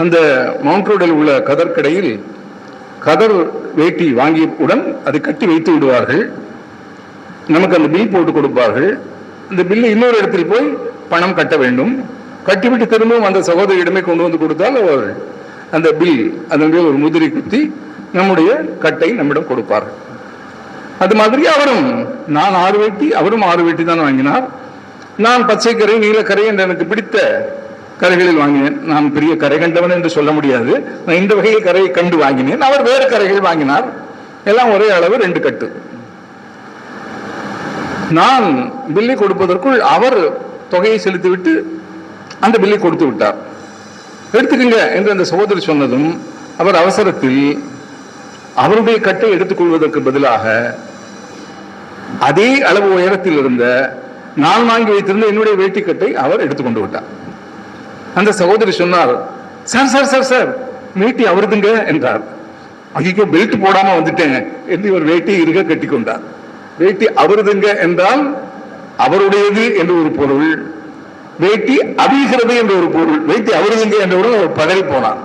அந்த மவுண்ட் ரோடில் உள்ள கதர் கடையில் கதர் வேட்டி வாங்கியவுடன் அதை கட்டி வைத்து விடுவார்கள். நமக்கு அந்த பில் போட்டு கொடுப்பார்கள். அந்த பில்லை இன்னொரு இடத்தில் போய் பணம் கட்ட வேண்டும். கட்டிவிட்டு திரும்பவும் அந்த சகோதரியிடமே கொண்டு வந்து கொடுத்தால் அவர் அந்த பில் அதன் மேல் ஒரு முதிரை குத்தி நம்முடைய கட்டை நம்மிடம் கொடுப்பார்கள். அது மாதிரி அவரும் நான் 6 வேட்டி அவரும் 6 வேட்டி தான் வாங்கினார். நான் பச்சை கரை நீலக்கரை என்று எனக்கு பிடித்த கரைகளில் வாங்கினேன். நான் பெரிய கரை கண்டவன் என்று சொல்ல முடியாது. நான் இந்த வகையில் கரையை கண்டு வாங்கினேன். அவர் வேறு கரைகள் வாங்கினார். எல்லாம் ஒரே அளவு 2 கட்டு. நான் பில்லை கொடுப்பதற்குள் அவர் தொகையை செலுத்திவிட்டு அந்த பில்லை கொடுத்து விட்டார். எடுத்துக்கங்க என்று அந்த சகோதரி சொன்னதும் அவர் அவசரத்தில் அவருடைய கட்டை எடுத்துக்கொள்வதற்கு பதிலாக அதே அளவு உயரத்தில் இருந்த நான் வாங்கி வைத்திருந்த என்னுடைய வேட்டி கட்டை அவர் எடுத்துக்கொண்டு விட்டார். அந்த சகோதரி சொன்னார், சார் சார் சார் சார் வேட்டி அவருதுங்க என்றார். ஐயோ, பெல்ட் போடாம வந்துட்டேன் என்று இவர் வேட்டியை இருக கட்டி கொண்டார். வேட்டி அவருதுங்க என்றால் அவருடையது என்று ஒரு பொருள், வேட்டி அவிழ்கிறது என்ற ஒரு பொருள். வேட்டி அவருதுங்க என்றவுடன் அவர் பதறி போனார்.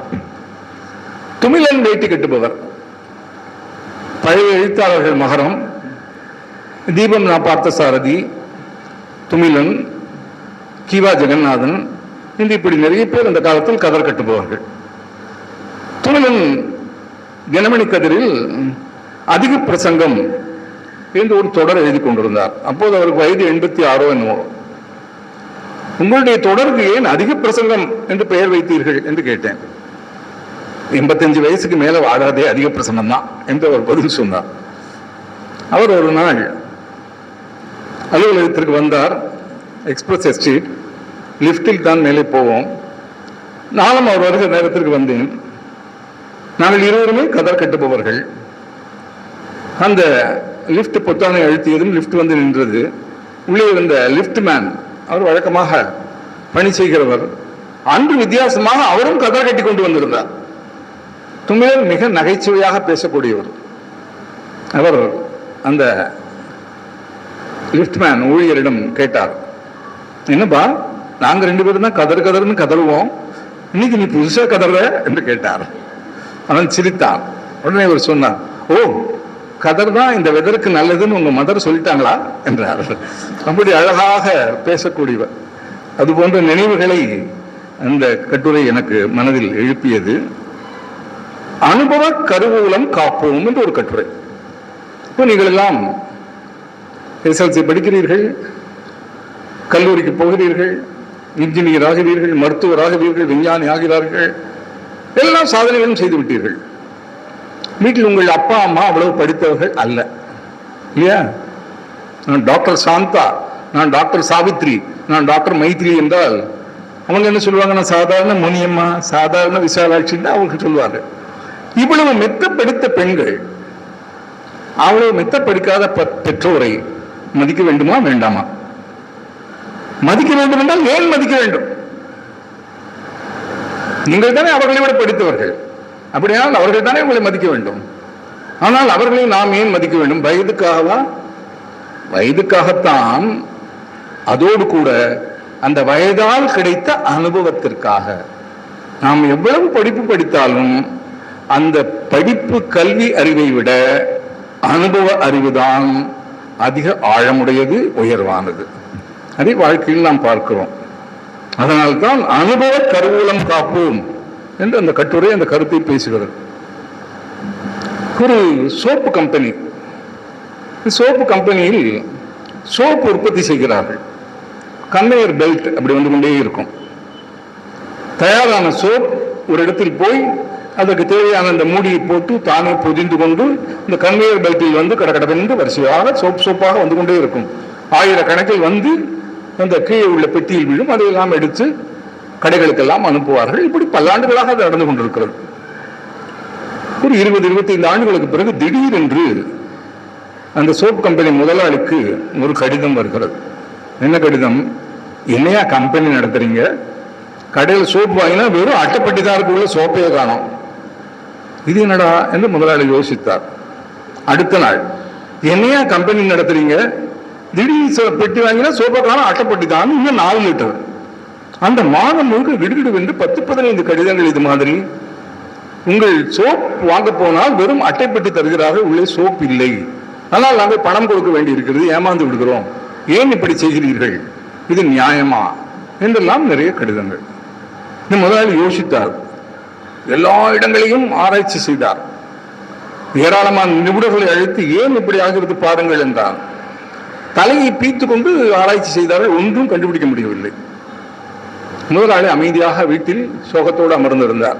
துமிலன் வேட்டி கட்டுபவர், பழைய எழுத்தாளர்கள் மகரம், தீபம் நான் பார்த்த சாரதி, துமிலன், கீவா ஜெகநாதன் என்று இப்படி நிறைய பேர் அந்த காலத்தில் கதர் கட்டுபவர்கள். துமிலன் தினமணி கதிரில் அதிக பிரசங்கம் என்று ஒரு தொடர் எழுதி கொண்டிருந்தார். அப்போது அவருக்கு வயது 86 என்னவோ. உங்களுடைய தொடருக்கு ஏன் அதிக பிரசங்கம் என்று பெயர் வைத்தீர்கள் என்று கேட்டேன். 85 வயசுக்கு மேல வாழாதே அதிக பிரசங்கம் தான் என்று அவர் பதில் சொன்னார். அவர் ஒரு நாள் அலுவலகத்திற்கு வந்தார். எக்ஸ்பிரஸ் எஸ்டேட் லிப்டில் தான் மேலே போவோம். நானும் அவர் வருகிற நேரத்திற்கு வந்தேன். நாங்கள் இருவருமே கதர் கட்டுபவர்கள். அந்த லிப்ட் பொத்தானை அழுத்தியதும் லிப்ட் வந்து நின்றது. உள்ளே இருந்த லிப்ட் மேன், அவர் வழக்கமாக பணி செய்கிறவர், அன்று வித்தியாசமாக அவரும் கதர் கட்டி கொண்டு வந்திருந்தார். துமிலன் மிக நகைச்சுவையாக பேசக்கூடியவர். அவர் அந்த லிப்ட் மேன் ஊழியரிடம் கேட்டார், என்னப்பா நாங்க 2 பேரும் தான் கதர் கதர்னு கதறுவோம், இன்னைக்கு நீ புதுசா கதற என்று கேட்டார். அவன் சிரித்தான். உடனே அவர் சொன்னார், ஓ கதர் தான் இந்த வெதருக்கு நல்லதுன்னு உங்க மதர் சொல்லிட்டாங்களா என்றார். அப்படி அழகாக பேசக்கூடியவர். அது போன்ற நினைவுகளை அந்த கட்டுரை எனக்கு மனதில் எழுப்பியது. அனுபவ கருவூலம் காப்போம் என்று ஒரு கட்டுரை. இப்போ நீங்கள் எல்லாம் எஸ்எல்சி படிக்கிறீர்கள், கல்லூரிக்கு போகிறீர்கள், இன்ஜினியர் ஆகிறீர்கள், மருத்துவர் ஆகிறீர்கள், விஞ்ஞானி ஆகிறார்கள், எல்லாம் சாதனைகளும் செய்து விட்டீர்கள். வீட்டில் உங்கள் அப்பா அம்மா அவ்வளவு படித்தவர்கள் அல்ல, இல்லையா? நான் டாக்டர் சாந்தா, நான் டாக்டர் சாவித்ரி, நான் டாக்டர் மைத்ரி என்றால் அவங்க என்ன சொல்லுவாங்க? நான் சாதாரண முனியம்மா, சாதாரண விசாலாட்சி தான் அவங்க சொல்லுவாங்க. இவ்வளவு மெத்த படித்த பெண்கள் அவ்வளவு மெத்த படிக்காத பெற்றோரை மதிக்க வேண்டுமா வேண்டாமா? மதிக்க வேண்டும் என்றால் ஏன் மதிக்க வேண்டும்? நீங்கள் தானே அவர்களை விட படித்தவர்கள். அப்படியானால் அவர்கள் தானே உங்களை மதிக்க வேண்டும். ஆனால் அவர்களை நாம் ஏன் மதிக்க வேண்டும்? வயதுக்காகவா? வயதுக்காகத்தான். அதோடு கூட அந்த வயதால் கிடைத்த அனுபவத்திற்காக. நாம் எவ்வளவு படிப்பு படித்தாலும் அந்த படிப்பு கல்வி அறிவை விட அனுபவ அறிவுதான் அதிக ஆழமுடையது, உயர்வானது. அதை வாழ்க்கையில் நாம் பார்க்கிறோம். அதனால்தான் அனுபவ கருவூலம் காப்போம் என்று அந்த கட்டுரை அந்த கருத்தை பேசுகிறது. ஒரு சோப்பு கம்பெனி, சோப்பு கம்பெனியில் சோப்பு உற்பத்தி செய்கிறார்கள். கன்வேயர் பெல்ட் அப்படி வந்து கொண்டே இருக்கும். தயாரான சோப் ஒரு இடத்தில் போய் அதற்கு தேவையான அந்த மூடியை போட்டு தானே பொதிந்து கொண்டு இந்த கன்வேயர் பெல்ட்டில் வந்து கடகடவென்று வரிசையாக சோப்பாக வந்து கொண்டே இருக்கும். ஆயிரக்கணக்கில் வந்து அந்த கீழே உள்ள பெட்டியில் விழும். அதையெல்லாம் எடுத்து கடைகளுக்கெல்லாம் அனுப்புவார்கள். இப்படி பல்லாண்டுகளாக அது நடந்து கொண்டிருக்கிறது. ஒரு 20-25 ஆண்டுகளுக்கு பிறகு திடீரென்று அந்த சோப் கம்பெனி முதலாளிக்கு ஒரு கடிதம் வருகிறது. என்ன கடிதம்? என்னையா கம்பெனி நடத்துறீங்க, கடையில் சோப்பு வாங்கினா வெறும் அட்டைப்பட்டி தான் இருக்குள்ள, சோப்பையே காணும். இது என்னடா என்று முதலாளி யோசித்தார். அடுத்த நாள், என்னையா கம்பெனி நடத்துறீங்க, திடீர் பெட்டி வாங்கினா சோப்பை காணும், அட்டைப்பட்டி தான், இன்னும் 4 லிட்டர். அந்த மாதம் முழுக்க விடுவிடு 10-15 கடிதங்கள் இது மாதிரி. உங்கள் சோப் வாங்க போனால் வெறும் அட்டைப்பட்டி தருகிறார்கள், உள்ளே சோப் இல்லை, ஆனால் நாங்கள் பணம் கொடுக்க வேண்டி இருக்கிறது, ஏமாந்து விடுகிறோம், ஏன் இப்படி செய்கிறீர்கள், இது நியாயமா என்றெல்லாம் நிறைய கடிதங்கள். இந்த முதலாளி யோசித்தார். எல்லா இடங்களையும் ஆராய்ச்சி செய்தார். ஏராளமான நிபுணர்களை அழைத்து ஏன் இப்படி ஆகிறது பாருங்கள் என்றார். தலையை பீத்து கொண்டு ஆராய்ச்சி செய்தார்கள், ஒன்றும் கண்டுபிடிக்க முடியவில்லை. முதலாளி அமைதியாக வீட்டில் சோகத்தோடு அமர்ந்திருந்தார்.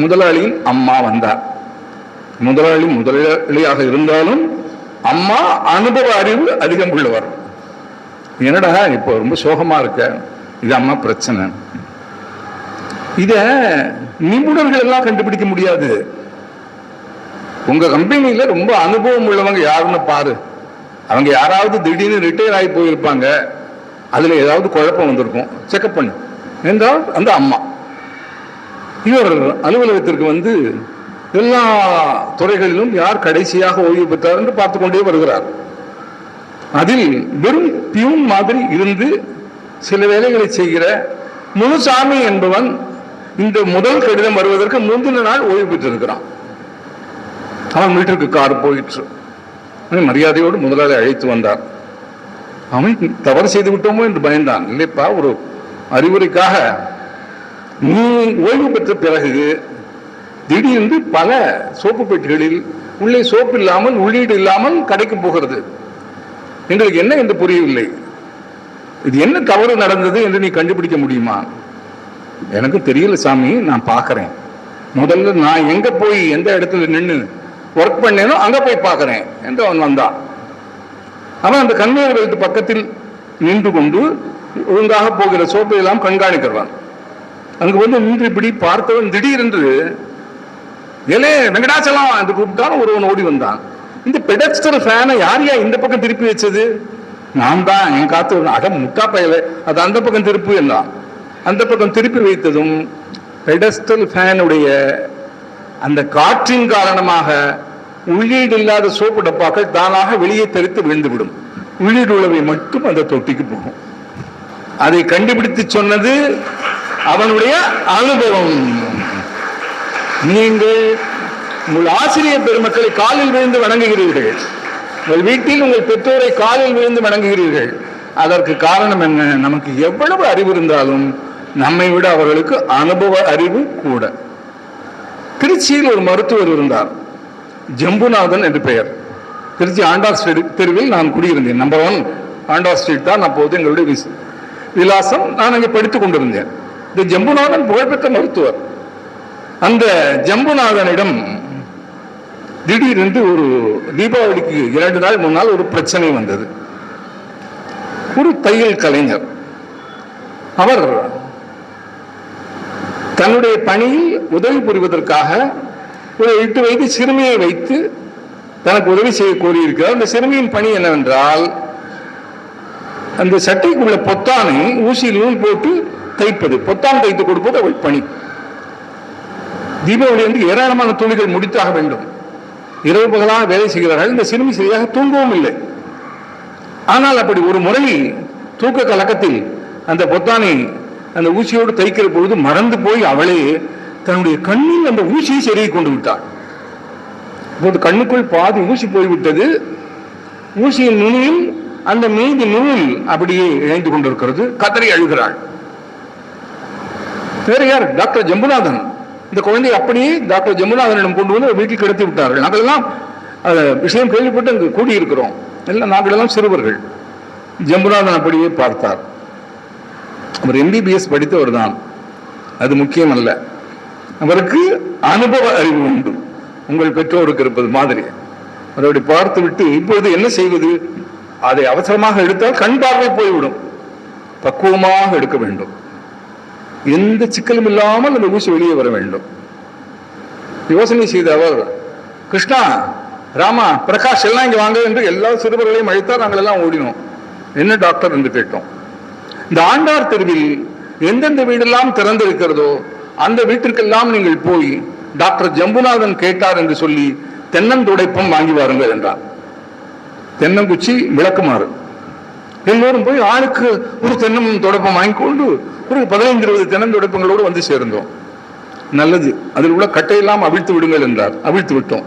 முதலாளியின் அம்மா வந்தார். முதலாளி முதலாளியாக இருந்தாலும் அம்மா அனுபவ அறிவு அதிகம் உள்ளவர். என்னடா இப்போ ரொம்ப சோகமா இருக்க, இது அம்மா பிரச்சனை, இத நிபுணர்கள் எல்லாம் கண்டுபிடிக்க முடியாது, உங்க கம்பெனியில ரொம்ப அனுபவம் உள்ளவங்க யாருன்னு பாரு, அவங்க யாராவது திடீர்னு ரிட்டையர் ஆகி போயிருப்பாங்க, அதுல ஏதாவது குழப்பம் வந்திருக்கும், செக்அப் பண்ணு என்றால் அந்த அம்மா. இவர் அலுவலகத்திற்கு வந்து எல்லா துறைகளிலும் யார் கடைசியாக ஓய்வு பெற்றார் என்று பார்த்து கொண்டே வருகிறார். அதில் வெறும் பியூன் மாதிரி இருந்து சில வேலைகளை செய்கிற முனுசாமி என்பவன் இந்த முதல் கடிதம் வருவதற்கு முந்தின நாள் ஓய்வு பெற்றிருக்கிறான். அவன் வீட்டிற்கு கார் போயிற்று. மரியாதையோடு முதலாளி அழைத்து வந்தார். அவன் தவறு செய்து விட்டோமோ என்று பயந்தான். இல்லைப்பா, ஒரு அறிவுரைக்காக, நீ ஓய்வு பெற்ற பிறகு திடீரென்று பல சோப்பு பெட்டிகளில் உள்ளே சோப்பு இல்லாமல் உள்ளீடு இல்லாமல் கடைக்கு போகிறது, எங்களுக்கு என்ன என்று புரியவில்லை, இது என்ன தவறு நடந்தது என்று நீ கண்டுபிடிக்க முடியுமா? எனக்கு தெரியல சாமி, நான் பார்க்கிறேன், முதல்ல நான் எங்க போய் எந்த இடத்துல நின்று ஒர்க் பண்ணேனோ அங்க போய் பார்க்கிறேன் என்று அவன் வந்தான். அவன் அந்த கன்வேயர் பெல்ட் பக்கத்தில் நின்று கொண்டு ஒழுங்காக போகிற சோப்பை எல்லாம் கண்காணிக்கிறான். அங்கு வந்து நின்று இப்படி பார்த்தவன் திடீரென்று ஏலே வெங்கடாச்சலம் என்று கூப்பிட்டான். ஒருவன் ஓடி வந்தான். இந்த பெடஸ்டல் ஃபேனை யாரையா இந்த பக்கம் திருப்பி வச்சது? நான் தான், என் காத்து அடம் முட்டா பயில, அது அந்த பக்கம் திருப்பு என்றான். அந்த பக்கம் திருப்பி வைத்ததும் பெடஸ்டல் ஃபேனுடைய அந்த காற்றின் காரணமாக உள்ளீடு இல்லாத சோப்பு டப்பாக்கள் தானாக வெளியே தெரித்து விழுந்துவிடும். உள்ளீடு உள்ளவை மட்டும் அந்த தொட்டிக்கு போகும். அதை கண்டுபிடித்து சொன்னது அவனுடைய அனுபவம். நீங்கள் உங்கள் ஆசிரியர் பெருமக்களை காலில் விழுந்து வணங்குகிறீர்கள், உங்கள் வீட்டில் உங்கள் பெற்றோரை காலில் விழுந்து வணங்குகிறீர்கள். அதற்கு காரணம் என்ன? நமக்கு எவ்வளவு அறிவு இருந்தாலும் நம்மை விட அவர்களுக்கு அனுபவ அறிவு கூட. திருச்சியில் ஒரு மருத்துவர் இருந்தார், ஜம்புநாதன் என்று பெயர். திருச்சி ஆண்டார் ஸ்ட்ரீட் தெருவில் நான் குடியிருந்தேன். நம்பர் 1 ஆண்டார் ஸ்ட்ரீட் தான் அப்போது எங்களுடைய விலாசம். நான் அங்கே படித்துக் கொண்டிருந்தேன். இந்த ஜம்புநாதன் புகழ்பெற்ற மருத்துவர். அந்த ஜம்புநாதனிடம் திடீரென்று ஒரு தீபாவளிக்கு 2 நாள் முன்னால் ஒரு பிரச்சனை வந்தது. ஒரு தையல் கலைஞர், அவர் தன்னுடைய பணியில் உதவி புரிவதற்காக ஒரு 8 வயது சிறுமியை வைத்து தனக்கு உதவி செய்ய கோரியிருக்கிறார். அந்த சிறுமியின் பணி என்னவென்றால், அந்த சட்டைக்குள்ள பொத்தானை ஊசியில் நூல் போட்டு தைப்பது, பொத்தான் தைத்து கொடுப்பது அவள் பணி. தீபாவளி வந்து ஏராளமான துணிகள் முடித்தாக வேண்டும். இரவு பகலாக வேலை செய்கிறார்கள். இந்த சிறுமி சரியாக தூங்கவும் இல்லை. ஆனால் அப்படி ஒரு முறை தூக்க கலக்கத்தில் அந்த பொத்தானை அந்த ஊசியோடு தைக்கிற பொழுது மறந்து போய் அவளே தன்னுடைய கண்ணில் அந்த ஊசியை செருகி கொண்டு விட்டாள். இப்போது கண்ணுக்குள் பாதி ஊசி போய்விட்டது. ஊசியின் நுனியில் அந்த மீதி நூல் அப்படியே இணைந்து கொண்டிருக்கிறது. கதறி அழுகிறாள். வேற யார்? டாக்டர் ஜம்புநாதன். இந்த குழந்தை அப்படியே டாக்டர் ஜம்புநாதனிடம் கொண்டு வந்து வீட்டில் கிடத்தி விட்டார்கள். நாங்களெல்லாம் விஷயம் கேள்விப்பட்டு அங்கு கூடியிருக்கிறோம். எல்லாம் நாங்களெல்லாம் சிறுவர்கள். ஜம்புநாதன் அப்படியே பார்த்தார். அவர் MBBS படித்தவர் தான், அது முக்கியம் அல்ல. அவருக்கு அனுபவ அறிவு உண்டு, உங்கள் பெற்றோருக்கு இருப்பது மாதிரி. அவரை பார்த்து விட்டு இப்பொழுது என்ன செய்வது? அதை அவசரமாக எடுத்தால் கண் பார்வை போய்விடும். பக்குவமாக எடுக்க வேண்டும். எந்த சிக்கலும் இல்லாமல் அந்த ஊசி வெளியே வர வேண்டும். யோசனை செய்த அவர், கிருஷ்ணா, ராமா, பிரகாஷ் எல்லாம் இங்க வாங்க என்று எல்லா சிறுவர்களையும் அழைத்தார். நாங்கள் எல்லாம் ஓடினோம். என்ன டாக்டர் என்று கேட்டோம். இந்த ஆண்டார் தெருவில் எந்தெந்த வீடெல்லாம் திறந்திருக்கிறதோ அந்த வீட்டிற்கெல்லாம் நீங்கள் போய் டாக்டர் ஜம்புநாதன் கேட்டார் என்று சொல்லி தென்னந்துடைப்பம் வாங்கி வாருங்கள் என்றார். தென்னங்குச்சி, விளக்குமாறு. எல்லோரும் போய் ஆளுக்கு ஒரு தென்னம் துடைப்பம் வாங்கி கொண்டு ஒரு 15-20 தென்னந்துடைப்பங்களோடு வந்து சேர்ந்தோம். நல்லது, அதில் உள்ள கட்டையெல்லாம் அவிழ்த்து விடுங்கள் என்றார். அவிழ்த்து விட்டோம்.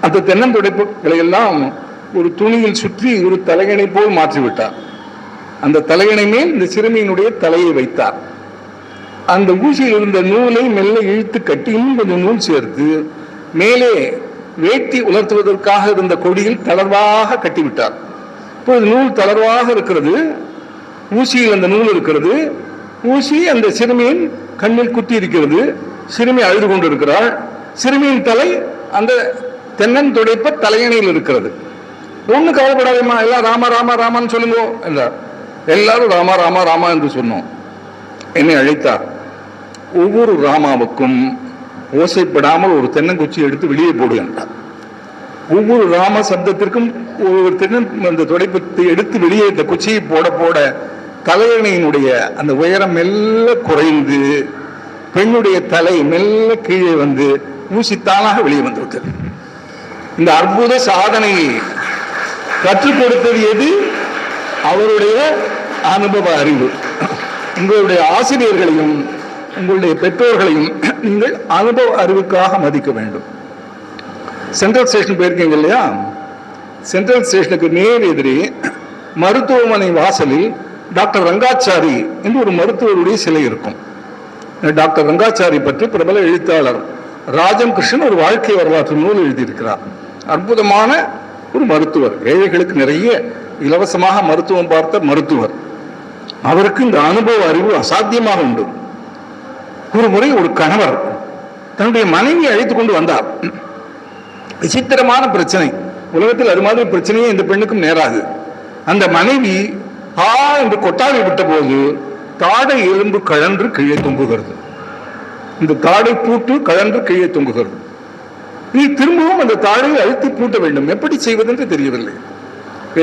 அந்த தென்னந்துடைப்புகளை எல்லாம் ஒரு துணியில் சுற்றி ஒரு தலையணை போல் மாற்றிவிட்டார். அந்த தலையணை மேல் இந்த சிறுமியினுடைய தலையை வைத்தார். அந்த ஊசியில் இருந்த நூலை மெல்ல இழுத்து கட்டி இன்னும் கொஞ்சம் நூல் சேர்த்து மேலே வேட்டி உலர்த்துவதற்காக இருந்த கொடியில் தளர்வாக கட்டிவிட்டார். இப்போது நூல் தளர்வாக இருக்கிறது. ஊசியில் அந்த நூல் இருக்கிறது. ஊசி அந்த சிறுமியின் கண்ணில் குத்தி இருக்கிறது. சிறுமி அழுது கொண்டிருக்கிறாள். சிறுமியின் தலை அந்த தென்னன் துடைப்ப தலையணையில் இருக்கிறது. ஒண்ணு கவலைப்படாதேம்மா, எல்லாம் ராமா ராமா ராமான்னு சொல்லுங்க என்றார். எல்லாரும் ராமா ராமா ராமா என்று சொன்னோம். என்னை அழைத்தார். ஒவ்வொரு ராமாவுக்கும் ஓசைப்படாமல் ஒரு தென்னங்குச்சி எடுத்து வெளியே போடு என்றார். ஒவ்வொரு ராம சப்தத்திற்கும் ஒரு அந்த துடைப்பத்தை எடுத்து வெளியே இந்த குச்சியை போட போட தலையணையினுடைய அந்த உயரம் மெல்ல குறைந்து பெண்ணுடைய தலை மெல்ல கீழே வந்து ஊசி தானாக வெளியே வந்து விட்டது. இந்த அற்புத சாதனையை கற்றுக் கொடுத்தது எது? அவருடைய அனுபவ அறிவு. உங்களுடைய ஆசிரியர்களையும் உங்களுடைய பெற்றோர்களையும் நீங்கள் அனுபவ அறிவுக்காக மதிக்க வேண்டும். சென்ட்ரல் ஸ்டேஷன் போயிருக்கீங்க இல்லையா? சென்ட்ரல் ஸ்டேஷனுக்கு நேர் எதிரே மருத்துவமனை வாசலில் டாக்டர் ரங்காச்சாரி என்று ஒரு மருத்துவருடைய சிலை இருக்கும். டாக்டர் ரங்காச்சாரி பற்றி பிரபல எழுத்தாளர் ராஜம் கிருஷ்ணன் ஒரு வாழ்க்கை வரலாற்று நூல் எழுதியிருக்கிறார். அற்புதமான ஒரு மருத்துவர். ஏழைகளுக்கு நிறைய இலவசமாக மருத்துவம் பார்த்த மருத்துவர். அவருக்கு இந்த அனுபவ அறிவு அசாத்தியமாக உண்டு. ஒரு முறை ஒரு கணவர் தன்னுடைய மனைவியை அழைத்துக் கொண்டு வந்தார். விசித்திரமான பிரச்சனை. உலகத்தில் அது மாதிரி பிரச்சனையே இந்த பெண்ணுக்கும் நேராது. அந்த மனைவி என்று கொட்டாவி விட்ட போது தாடை எலும்பு கழன்று கீழே தொங்குகிறது. இந்த தாடை பூட்டு கழன்று கீழே தொங்குகிறது. நீ திரும்பவும் அந்த தாடையை அழுத்தி பூட்ட வேண்டும். எப்படி செய்வதென்று தெரியவில்லை.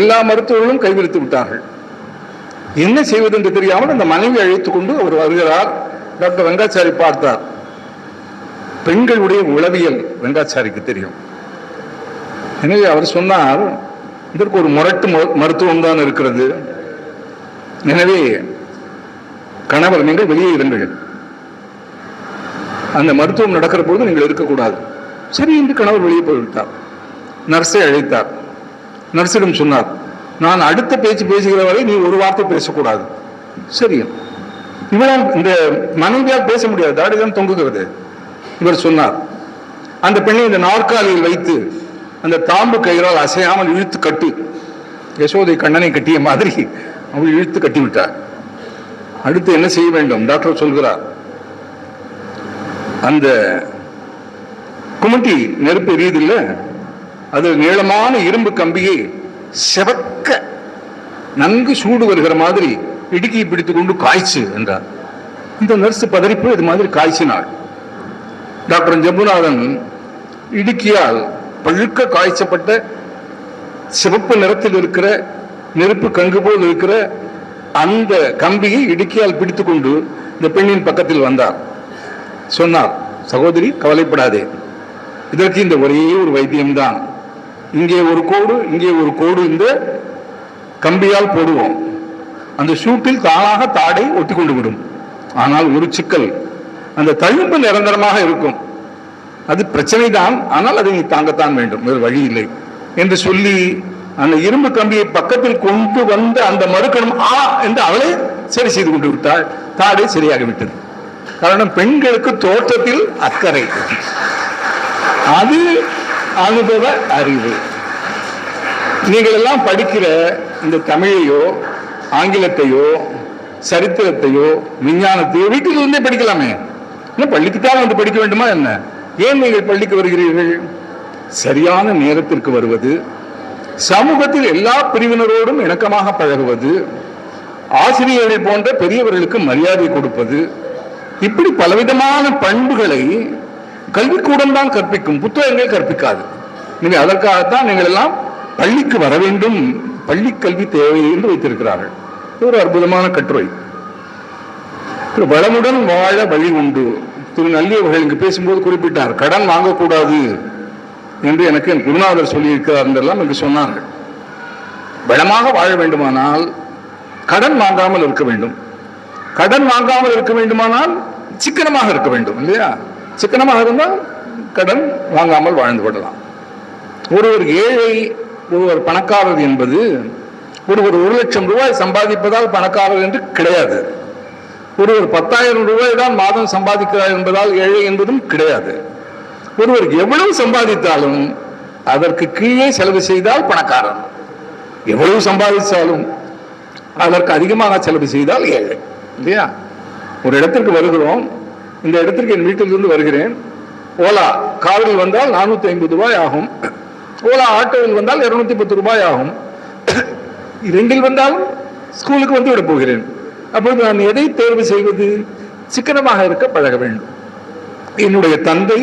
எல்லா மருத்துவர்களும் கைவிரித்து விட்டார்கள். என்ன செய்வது என்று தெரியாமல் அந்த மனைவி அழைத்துக் கொண்டு அவர் வருகிறார். டாக்டர் ரங்காச்சாரி பார்த்தார். பெண்களுடைய உளவியல் ரங்காச்சாரிக்கு தெரியும். எனவே அவர் சொன்னார், இதற்கு ஒரு முரட்டு மருத்துவம் தான் இருக்கிறது. எனவே கணவர் நீங்கள் வெளியே இருங்கள். அந்த மருத்துவம் நடக்கிற பொழுது நீங்கள் இருக்கக்கூடாது. சரி என்று கணவர் வெளியே போய்விட்டார். நர்ஸை அழைத்தார். நர்ஸிடம் சொன்னார், நான் அடுத்த பேச்சு பேசுகிற வரை நீ ஒரு வார்த்தை பேசக்கூடாது. சரி. இவரால் இந்த மனைவியால் பேச முடியாது, தாடிதான் தொங்குகிறது. இவர் சொன்னார், அந்த பெண்ணை இந்த நாற்காலியில் வைத்து அந்த தாம்பு கயிறால் அசையாமல் இழுத்து கட்டு. யசோதை கண்ணனை கட்டிய மாதிரி அவள் இழுத்து கட்டிவிட்டார். அடுத்து என்ன செய்ய வேண்டும்? டாக்டர் சொல்கிறார், அந்த குமட்டி நெருப்பு எரியுது இல்ல, அது நீளமான இரும்பு கம்பியை செவக்க நன்கு சூடு வருகிற மாதிரி இடுக்கியை பிடித்துக் கொண்டு காய்ச்சு என்றார். இந்த நர்ஸ் பதறிப்பு இது மாதிரி காய்ச்சினாள். டாக்டர் ஜம்புநாதன் இடுக்கியால் பழுக்க காய்ச்சப்பட்ட சிவப்பு நிறத்தில் இருக்கிற நெருப்பு கங்கு போல் இருக்கிற அந்த கம்பியை இடுக்கியால் பிடித்துக் கொண்டு இந்த பெண்ணின் பக்கத்தில் வந்தார். சொன்னார், சகோதரி கவலைப்படாதே, இதற்கு இந்த ஒரே ஒரு வைத்தியம்தான். இங்கே ஒரு கோடு, இங்கே ஒரு கோடு இந்த கம்பியால் போடுவோம். அந்த ஷூட்டில் தானாக தாடை ஒட்டி கொண்டு விடும். ஆனால் ஒரு சிக்கல், அந்த தழும்பு நிரந்தரமாக இருக்கும். அது பிரச்சனை தான், ஆனால் அதை நீ தாங்கத்தான் வேண்டும், வேறு வழி இல்லை என்று சொல்லி அந்த இரும்பு கம்பியை பக்கத்தில் கொண்டு வந்த அந்த மறுக்கணும் என்று அவளே சரி செய்து கொண்டு விட்டாள். தாடே சரியாகிவிட்டது. காரணம், பெண்களுக்கு தோற்றத்தில் அக்கறை, அது அனுபவ அறிவு. நீங்கள் எல்லாம் படிக்கிற இந்த தமிழையோ ஆங்கிலத்தையோ சரித்திரத்தையோ விஞ்ஞானத்தையோ வீட்டில் இருந்தே படிக்கலாமே. பள்ளிக்குத்தான் வந்து படிக்க வேண்டுமா என்ன? ஏன் நீங்கள் பள்ளிக்கு வருகிறீர்கள்? சரியான நேரத்திற்கு வருவது, சமூகத்தில் எல்லா பிரிவினரோடும் இணக்கமாக பழகுவது, ஆசிரியர்கள் போன்ற பெரியவர்களுக்கு மரியாதை கொடுப்பது, இப்படி பலவிதமான பண்புகளை கல்விக்கூடம் தான் கற்பிக்கும், புத்தகங்கள் கற்பிக்காது. நீங்கள் அதற்காகத்தான் நீங்கள் எல்லாம் பள்ளிக்கு வர வேண்டும், பள்ளி கல்வி தேவை என்று வைத்திருக்கிறார்கள். ஒரு அற்புதமான கட்டுரை. வளமுடன் வாழ வழி உண்டு. திரு நல்லி அவர்கள் இங்கு பேசும்போது குறிப்பிட்டார், கடன் வாங்கக்கூடாது என்று எனக்கு என் குருநாதர் சொல்லியிருக்கிறார் என்றெல்லாம் இங்கு சொன்னார்கள். வளமாக வாழ வேண்டுமானால் கடன் வாங்காமல் இருக்க வேண்டும். கடன் வாங்காமல் இருக்க வேண்டுமானால் சிக்கனமாக இருக்க வேண்டும், இல்லையா? சிக்கனமாக இருந்தால் கடன் வாங்காமல் வாழ்ந்து விடலாம். ஒருவர் ஏழை, ஒருவர் பணக்காரர் என்பது, ஒருவர் 1,00,000 ரூபாய் சம்பாதிப்பதால் பணக்காரர் என்று கிடையாது. ஒருவர் 10,000 ரூபாய் தான் மாதம் சம்பாதிக்கிறார் என்பதால் ஏழை என்பதும் கிடையாது. ஒருவர் எவ்வளவு சம்பாதித்தாலும் அதற்கு கீழே செலவு செய்தால் பணக்காரர், எவ்வளவு சம்பாதித்தாலும் அதற்கு அதிகமாக செலவு செய்தால் ஏழை, இல்லையா? ஒரு இடத்திற்கு வருகிறோம், இந்த இடத்திற்கு என் வீட்டிலிருந்து வருகிறேன். ஓலா காரில் வந்தால் 450 ரூபாய் ஆகும், ஓலா ஆட்டோவில் வந்தால் 210 ரூபாய் ஆகும். இரண்டில் வந்தாலும் ஸ்கூலுக்கு வந்து விட போகிறேன். அப்பொழுது நான் எதை தேர்வு செய்வது? சிக்கனமாக இருக்க பழக வேண்டும். என்னுடைய தந்தை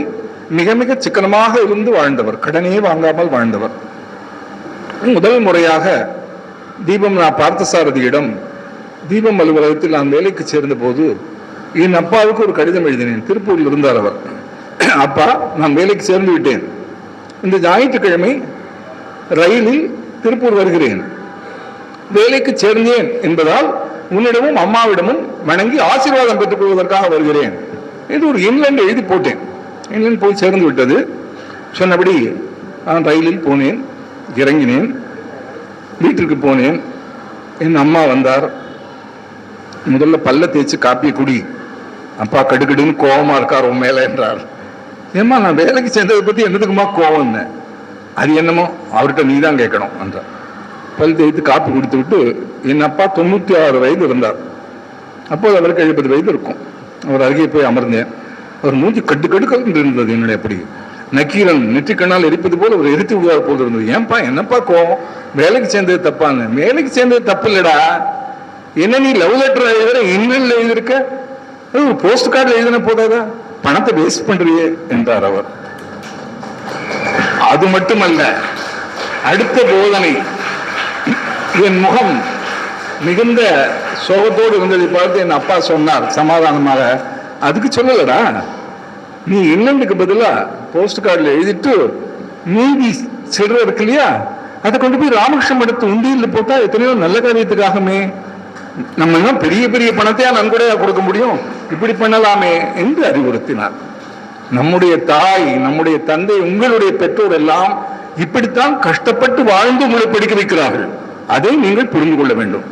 மிக மிக சிக்கனமாக இருந்து வாழ்ந்தவர், கடனே வாங்காமல் வாழ்ந்தவர். முதல் முறையாக தீபம் நான் பார்த்தசாரதியிடம் தீபம் அலுவலகத்தில் நான் வேலைக்கு சேர்ந்த போது என் அப்பாவுக்கு ஒரு கடிதம் எழுதினேன். திருப்பூரில் இருந்தார் அவர். அப்பா, நான் வேலைக்கு சேர்ந்து விட்டேன், இந்த ஞாயிற்றுக்கிழமை ரயிலில் திருப்பூர் வருகிறேன். வேலைக்கு சேர்ந்தேன் என்பதால் உன்னிடமும் அம்மாவிடமும் வணங்கி ஆசீர்வாதம் பெற்றுக் கொள்வதற்காக வருகிறேன். இது ஒரு இன்லண்ட் எழுதி போட்டேன். இன்லண்ட் போய் சேர்ந்து விட்டது. சொன்னபடி நான் ரயிலில் போனேன், இறங்கினேன், வீட்டிற்கு போனேன். என் அம்மா வந்தார். முதல்ல பல்ல தேய்ச்சி காப்பியை குடி, அப்பா கடுக்கடுன்னு கோபமா இருக்கார் உன் மேல என்றார். ஏம்மா, நான் வேலைக்கு சேர்ந்ததை பத்தி என்னதுக்குமா கோவம்னு? அது என்னமோ அவர்கிட்ட நீ தான் கேட்கணும் என்றார். பல் தேய்த்து காப்பி குடித்து விட்டு, என் அப்பா 96 வயது இருந்தார். அப்போது அவருக்கு 70 வயது இருக்கும். அவர் அருகே போய் அமர்ந்தேன். அவர் மூஞ்சி கடுக்கடுக்க இருந்தது. என்னுடைய அப்படி நக்கீரன் நெற்றிக்கண்ணால் எரிப்பது போல அவர் எரித்து விடுவார் போல இருந்தது. ஏன்பா, என்னப்பா கோவம்? வேலைக்கு சேர்ந்தது தப்பான்னு? வேலைக்கு சேர்ந்தது தப்பு இல்லடா, என்ன நீ லவ் லெட்டர் எழுதுற, இன்னல் எழுதிருக்க, ஒரு போஸ்ட் கார்டு எழுதின போதாதா, பணத்தை வேஸ்ட் பண்றியே என்றார் அவர். அது மட்டுமல்ல, அடுத்த போதனை, என் முகம் மிகுந்த சோகத்தோடு இருந்ததை பார்த்து என் அப்பா சொன்னார் சமாதானமாக, அதுக்கு சொல்லலடா, நீ இங்கிலாந்துக்கு பதிலா போஸ்ட் கார்டில் எழுதிட்டு மீதி சில்லறை இருக்கு இல்லையா, அதை கொண்டு போய் ராமகிருஷ்ணன் எடுத்து உண்டியில் போட்டா எத்தனையோ நல்ல காரியத்துக்காகமே. நம்ம இன்னும் பெரிய பெரிய பணத்தையா நன்கொடையா கொடுக்க முடியும், இப்படி பண்ணலாமே என்று அறிவுறுத்தினார். நம்முடைய தாய், நம்முடைய தந்தை, உங்களுடைய பெற்றோர் எல்லாம் இப்படித்தான் கஷ்டப்பட்டு வாழ்ந்து உங்களை படிக்க வைக்கிறார்கள். அதை நீங்கள் புரிந்து கொள்ள வேண்டும்.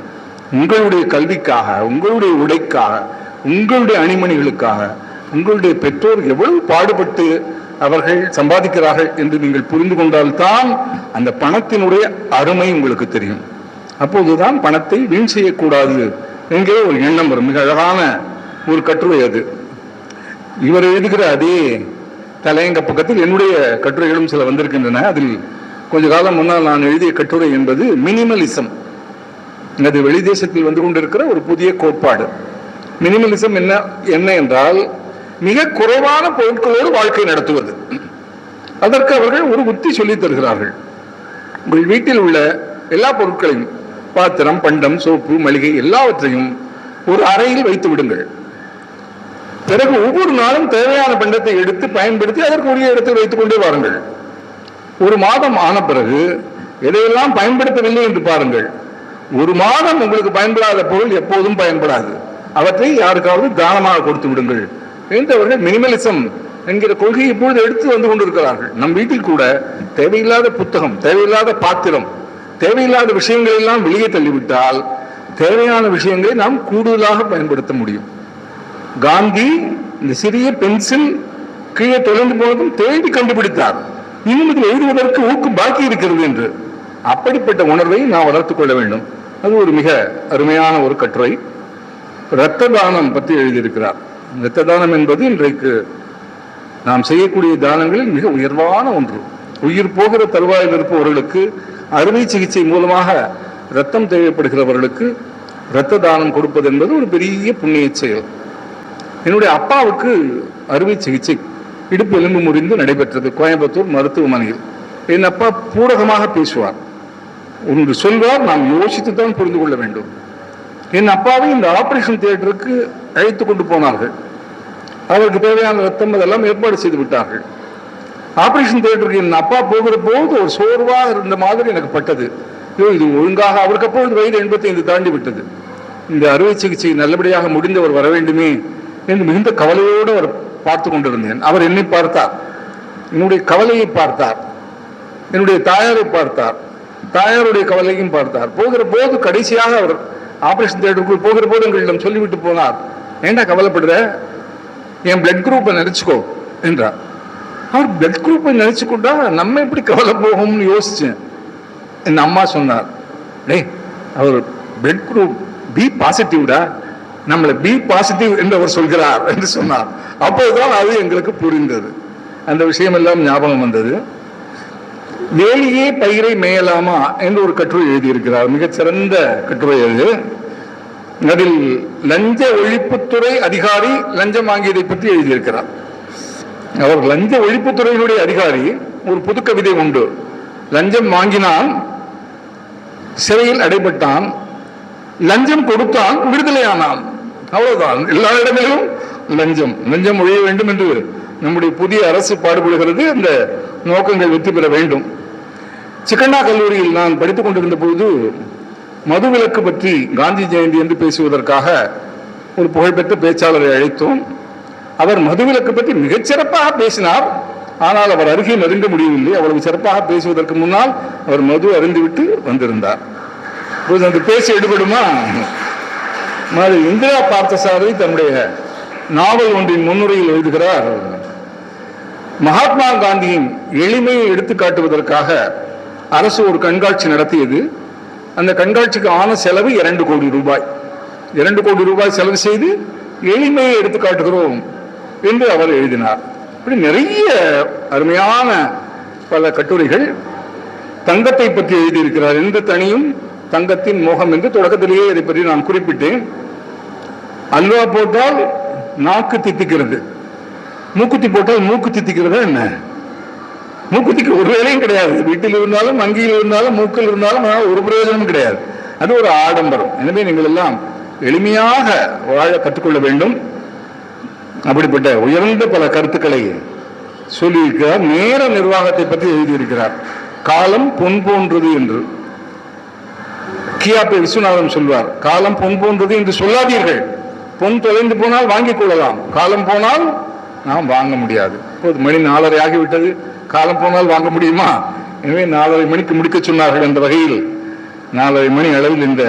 உங்களுடைய கல்விக்காக, உங்களுடைய உடைக்காக, உங்களுடைய அணிமணிகளுக்காக உங்களுடைய பெற்றோர் எவ்வளவு பாடுபட்டு அவர்கள் சம்பாதிக்கிறார்கள் என்று நீங்கள் புரிந்து கொண்டால்தான் அந்த பணத்தினுடைய அருமை உங்களுக்கு தெரியும். அப்போதுதான் பணத்தை வீண் செய்யக்கூடாது என்கிற ஒரு எண்ணம் வரும். மிக அழகான ஒரு கட்டுரை அது. இவர் எழுதுகிற அதே தலையங்க பக்கத்தில் என்னுடைய கட்டுரைகளும் சில வந்திருக்கின்றன. அதில் கொஞ்ச காலம் முன்னால் நான் எழுதிய கட்டுரை என்பது மினிமலிசம். அது வெளிதேசத்தில் வந்து கொண்டிருக்கிற ஒரு புதிய கோட்பாடு. மினிமலிசம் என்ன என்றால், மிக குறைவான பொருட்களோடு வாழ்க்கை நடத்துவது. அதற்கு அவர்கள் ஒரு உத்தி சொல்லி தருகிறார்கள். உங்கள் வீட்டில் உள்ள எல்லா பொருட்களையும், பாத்திரம், பண்டம், சோப்பு, மளிகை எல்லாவற்றையும் ஒரு அறையில் வைத்து விடுங்கள். பிறகு ஒவ்வொரு நாளும் தேவையான பண்டத்தை எடுத்து பயன்படுத்தி அதற்கு உரிய இடத்தில் வைத்துக் கொண்டே வாருங்கள். ஒரு மாதம் ஆன பிறகு எதையெல்லாம் பயன்படுத்தவில்லை என்று பாருங்கள். ஒரு மாதம் உங்களுக்கு பயன்படாத பொருள் எப்போதும் பயன்படாது. அவற்றை யாருக்காவது தானமாக கொடுத்து விடுங்கள் என்று அவர்கள் மினிமலிசம் என்கிற கொள்கையை இப்பொழுது எடுத்து வந்து கொண்டிருக்கிறார்கள். நம் வீட்டில் கூட தேவையில்லாத புத்தகம், தேவையில்லாத பாத்திரம், தேவையில்லாத விஷயங்கள் எல்லாம் வெளியே தள்ளிவிட்டால் தேவையான விஷயங்களை நாம் கூடுதலாக பயன்படுத்த முடியும். காந்தி இந்த சிறிய பென்சில் கீழே தொலைந்து போனதும் தேடி கண்டுபிடித்தார். இன்னும் இதில் எழுதுவதற்கு ஊக்கம் பாக்கி இருக்கிறது என்று. அப்படிப்பட்ட உணர்வை நாம் வளர்த்துக் கொள்ள வேண்டும். அது ஒரு மிக அருமையான ஒரு கட்டுரை. இரத்த தானம் பற்றி எழுதியிருக்கிறார். இரத்த தானம் என்பது இன்றைக்கு நாம் செய்யக்கூடிய தானங்களில் மிக உயர்வான ஒன்று. உயிர் போகிற தருவாயில் இருப்பவர்களுக்கு, அறுவை சிகிச்சை மூலமாக இரத்தம் தேவைப்படுகிறவர்களுக்கு இரத்த தானம் கொடுப்பது என்பது ஒரு பெரிய புண்ணிய செயல். என்னுடைய அப்பாவுக்கு அறுவை சிகிச்சை இடுப்பு எலும்பு முறிந்து நடைபெற்றது கோயம்புத்தூர் மருத்துவமனையில். என் அப்பா பூடகமாக பேசுவார், ஒன்று சொல்வார், நாம் யோசித்து தான் புரிந்து கொள்ள வேண்டும். என் அப்பாவை இந்த ஆபரேஷன் தியேட்டருக்கு அழைத்து கொண்டு போனார்கள். அவருக்கு தேவையான ரத்தம் அதெல்லாம் ஏற்பாடு செய்து விட்டார்கள். ஆபரேஷன் தியேட்டருக்கு என் அப்பா போகிற போது ஒரு சோர்வாக இருந்த மாதிரி எனக்கு பட்டது. இது ஒழுங்காக, அவருக்கு அப்பொழுது வயது 85 தாண்டி விட்டது. இந்த அறுவை சிகிச்சை நல்லபடியாக முடிந்தவர் வர வேண்டுமே என்று மிகுந்த கவலையோடு அவர் பார்த்து கொண்டிருந்தேன். அவர் என்னை பார்த்தார், என்னுடைய கவலையை பார்த்தார், என்னுடைய தாயாரை பார்த்தார், தாயாருடைய கவலையும் பார்த்தார். போகிற போது கடைசியாக அவர் ஆபரேஷன் தியேட்டருக்குள் போகிற போது எங்களிடம் சொல்லிவிட்டு போனார், ஏண்டா கவலைப்படுற, என் பிளட் குரூப்பை நினைச்சுக்கோ என்றார். அவர் பிளட் குரூப்பை நினைச்சுக்கொண்டா நம்ம எப்படி கவலை போகும்னு யோசிச்சேன். என் அம்மா சொன்னார், டேய் அவர் பிளட் குரூப் பி பாசிட்டிவ்டா, நம்மளை பி பாசிட்டிவ் என்று அவர் சொல்கிறார் என்று சொன்னார். அப்போதுதான் அது எங்களுக்கு புரிந்தது. அந்த விஷயம் எல்லாம் ஞாபகம் வந்தது. வேலியே பயிரை மேயலாமா என்று ஒரு கட்டுரை எழுதியிருக்கிறார். மிகச்சிறந்த கட்டுரை அது. அதில் லஞ்ச ஒழிப்புத்துறை அதிகாரி லஞ்சம் வாங்கியதை பற்றி எழுதியிருக்கிறார். அவர் லஞ்ச ஒழிப்புத்துறையினுடைய அதிகாரி. ஒரு புது கவிதை உண்டு, லஞ்சம் வாங்கினான், சிறையில் அடைபட்டான், லஞ்சம் கொடுத்தான், விடுதலையானான். அவ்வளவுதான். எல்லா இடங்களிலும் லஞ்சம் லஞ்சம் ஒழிய வேண்டும் என்று நம்முடைய புதிய அரசு பாடுபடுகிறது. அந்த நோக்கங்கள் வெற்றி பெற வேண்டும். சிக்கண்ணா கல்லூரியில் நான் படித்துக் கொண்டிருந்த பொழுது மதுவிலக்கு பற்றி காந்தி ஜெயந்தி என்று பேசுவதற்காக ஒரு புகழ்பெற்ற பேச்சாளரை அழைத்தோம். அவர் மதுவிலக்கு பற்றி மிகச்சிறப்பாக பேசினார். ஆனால் அவர் அருகே நெருங்க முடியவில்லை. அவ்வளவு சிறப்பாக பேசுவதற்கு முன்னால் அவர் மது அருந்திவிட்டு வந்திருந்தார். அந்த பேசி எடுபடுமா? இந்திரா பார்த்தசாரதி தன்னுடைய நாவல் ஒன்றின் முன்னுரையில் எழுதுகிறார், மகாத்மா காந்தியின் எளிமையை எடுத்து காட்டுவதற்காக அரசு ஒரு கண்காட்சி நடத்தியது. அந்த கண்காட்சிக்கு ஆன செலவு 2 கோடி ரூபாய். 2 கோடி ரூபாய் செலவு செய்து எளிமையை எடுத்து காட்டுகிறோம் என்று அவர் எழுதினார். இப்படி நிறைய அருமையான பல கட்டுரைகள். தங்கத்தை பற்றி எழுதியிருக்கிறார். எந்த தனியும் தங்கத்தின் மோகம் என்று தொடக்கத்திலேயே இதை பற்றி நான் குறிப்பிட்டேன். அல்வா போட்டால் நாக்கு தித்திக்கிறது, மூக்குத்தி போட்டால் மூக்கு தித்திக்கிறதா என்ன? மூக்குத்திக்கு ஒரு வேலையும் கிடையாது. வீட்டில் இருந்தாலும், வங்கியில் இருந்தாலும், மூக்கில் இருந்தாலும் ஒரு பிரயோஜனமும் கிடையாது. அது ஒரு ஆடம்பரம். எனவே நீங்கள் எல்லாம் எளிமையாக வாழ கற்றுக்கொள்ள வேண்டும். அப்படிப்பட்ட உயர்ந்த பல கருத்துக்களை சொல்லியிருக்கிறார். நேர நிர்வாகத்தை பற்றி எழுதியிருக்கிறார். காலம் பொன் போன்றது என்று. கியாபே விஸ்வநாதன் சொல்வார், காலம் பொன் போன்றது என்று சொல்லாதீர்கள். பொன் தொலைந்து போனால் வாங்கிக் கொள்ளலாம், காலம் போனால் நாம் வாங்க முடியாது. இப்போது மணி 4:30 ஆகிவிட்டது. காலம் போனால் வாங்க முடியுமா? எனவே 4:30 மணிக்கு முடிக்க சொன்னார்கள். என்ற வகையில் 4:30 மணி அளவில் இந்த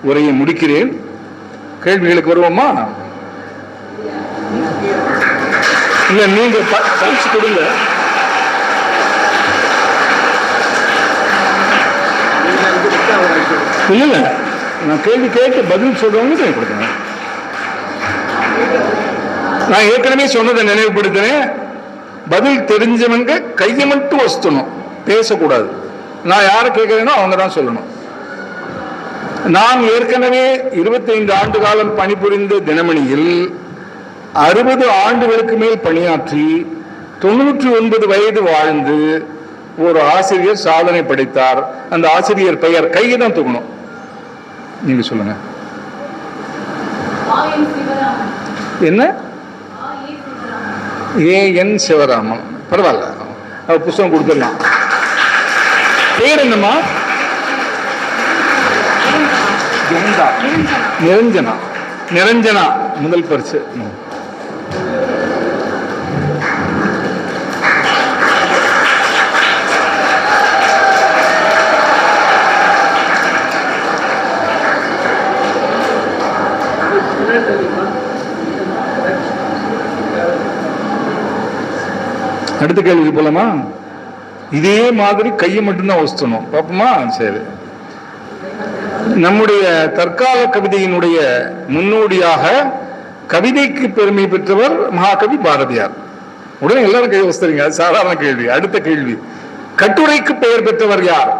உரையை முடிக்கிறேன். கேள்விகளுக்கு வருவோமா? இல்ல, நீங்க பயிற்சி கொடுங்க. இல்ல, நான் கேள்வி கேட்டு பதில் சொல்றவங்க கொடுத்தேன். நான் ஏற்கனவே சொன்னதை நினைவுபடுத்துறேன். பதில் தெரிஞ்சவங்க கையை மட்டும் வசத்தணும், பேசக்கூடாது. நான் யாரை கேட்கிறேனோ அவங்க தான் சொல்லணும். நான் ஏற்கனவே 25 ஆண்டு காலம் பணிபுரிந்த தினமணியில் 60 ஆண்டுகளுக்கு மேல் பணியாற்றி 99 வயது வாழ்ந்து ஒரு ஆசிரியர் சாதனை படைத்தார். அந்த ஆசிரியர் பெயர் கையை தான் தூக்கணும். நீங்க சொல்லுங்க. என்ன? ஏஎன் சிவராமன். பரவாயில்ல, அவர் புத்தகம் கொடுத்துடலாம். பேர் என்னம்மா? நிரஞ்சனா. நிரஞ்சனா முதல் பரிசு. அடுத்த கேள்வி போலாமா? இதே மாதிரி கையை மட்டும்தான் வசத்தணும் பாப்போமா? சரி. நம்முடைய தற்கால கவிதையினுடைய முன்னோடியாக கவிதைக்கு பெருமை பெற்றவர் மகாகவி பாரதியார். உடனே எல்லாரும் கை வசத்துறீங்க, அது சாதாரண கேள்வி. அடுத்த கேள்வி, கட்டுரைக்கு பெயர் பெற்றவர் யார்?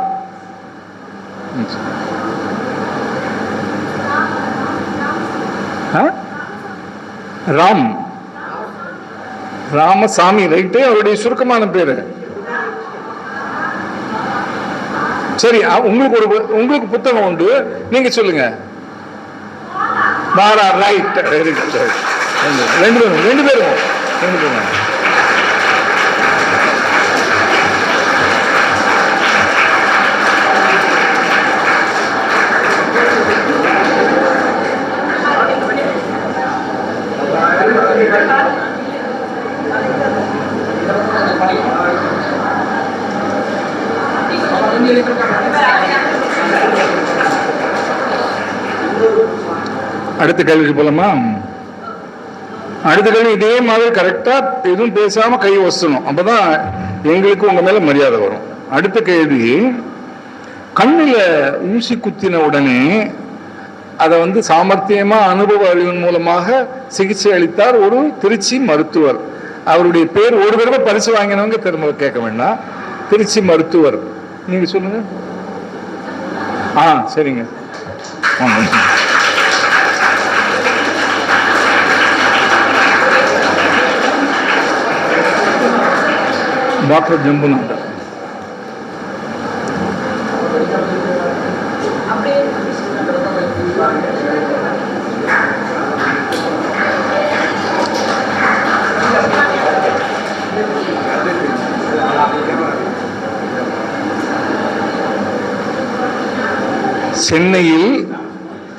ராம் ராமசாமி, ரைட்டு. அவருடைய சுருக்கமான பேரு சரி. உங்களுக்கு புத்தகம் உண்டு, நீங்க சொல்லுங்க. ரைட். ரெண்டு பேரும் அடுத்த கேள்விக்கு போலாமா? அடுத்த கேள்வி இதே மாதிரி கரெக்டா எதுவும் பேசாம கை வசணும், அப்பதான் எங்களுக்கு உங்க மேல மரியாதை வரும். அடுத்த கேள்வி, கண்ணில ஊசி குத்தின உடனே அதை சாமர்த்தியமா அனுபவ அறிவின் மூலமாக சிகிச்சை அளித்தார் ஒரு திருச்சி மருத்துவர். அவருடைய பேர் ஒரு தடவை பரிசு வாங்கினவங்க திரும்ப கேட்க வேண்டாம். திருச்சி மருத்துவர், நீங்க சொல்லுங்க. சரிங்க. டாக்டர் ஜம்புநாதன். சென்னையில்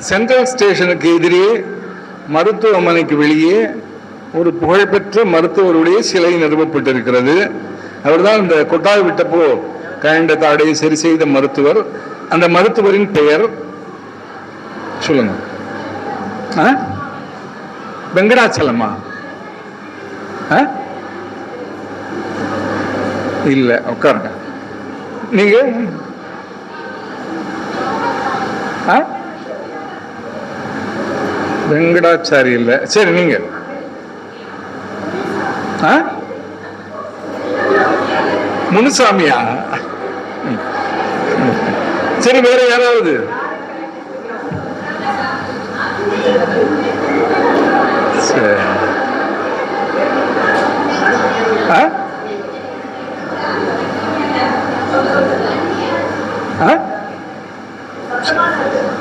சென்ட்ரல் ஸ்டேஷனுக்கு எதிரே மருத்துவமனைக்கு வெளியே ஒரு புகழ்பெற்ற மருத்துவருடைய சிலை நிறுவப்பட்டிருக்கிறது. அவர்தான் இந்த கொட்டாய் விட்டப்போ கண்ட தாடையை சரி செய்த மருத்துவர். அந்த மருத்துவரின் பெயர் சொல்லுங்க. வெங்கடாச்சலமா? இல்ல, உட்காருங்க. நீங்க வெங்கடாச்சாரி இல்ல. சரி, நீங்க முனுசாமியா? சரி, வேற யாராவது?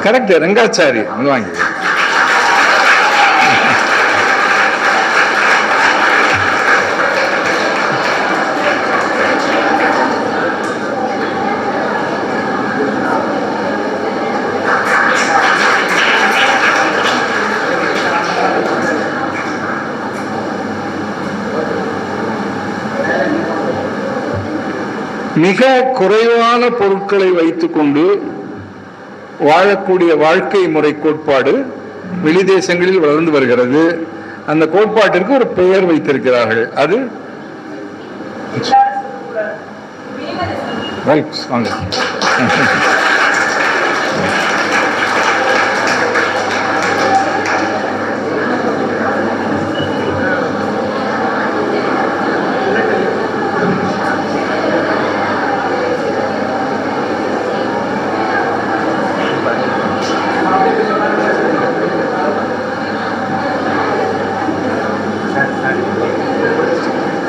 கரெக்ட், ரங்காச்சாரி. வாங்கி மிக குறைவான பொருட்களை வைத்துக் கொண்டு வாழக்கூடிய வாழ்க்கை முறை கோட்பாடு வெளிதேசங்களில் வளர்ந்து வருகிறது. அந்த கோட்பாட்டிற்கு ஒரு பெயர் வைத்திருக்கிறார்கள். அது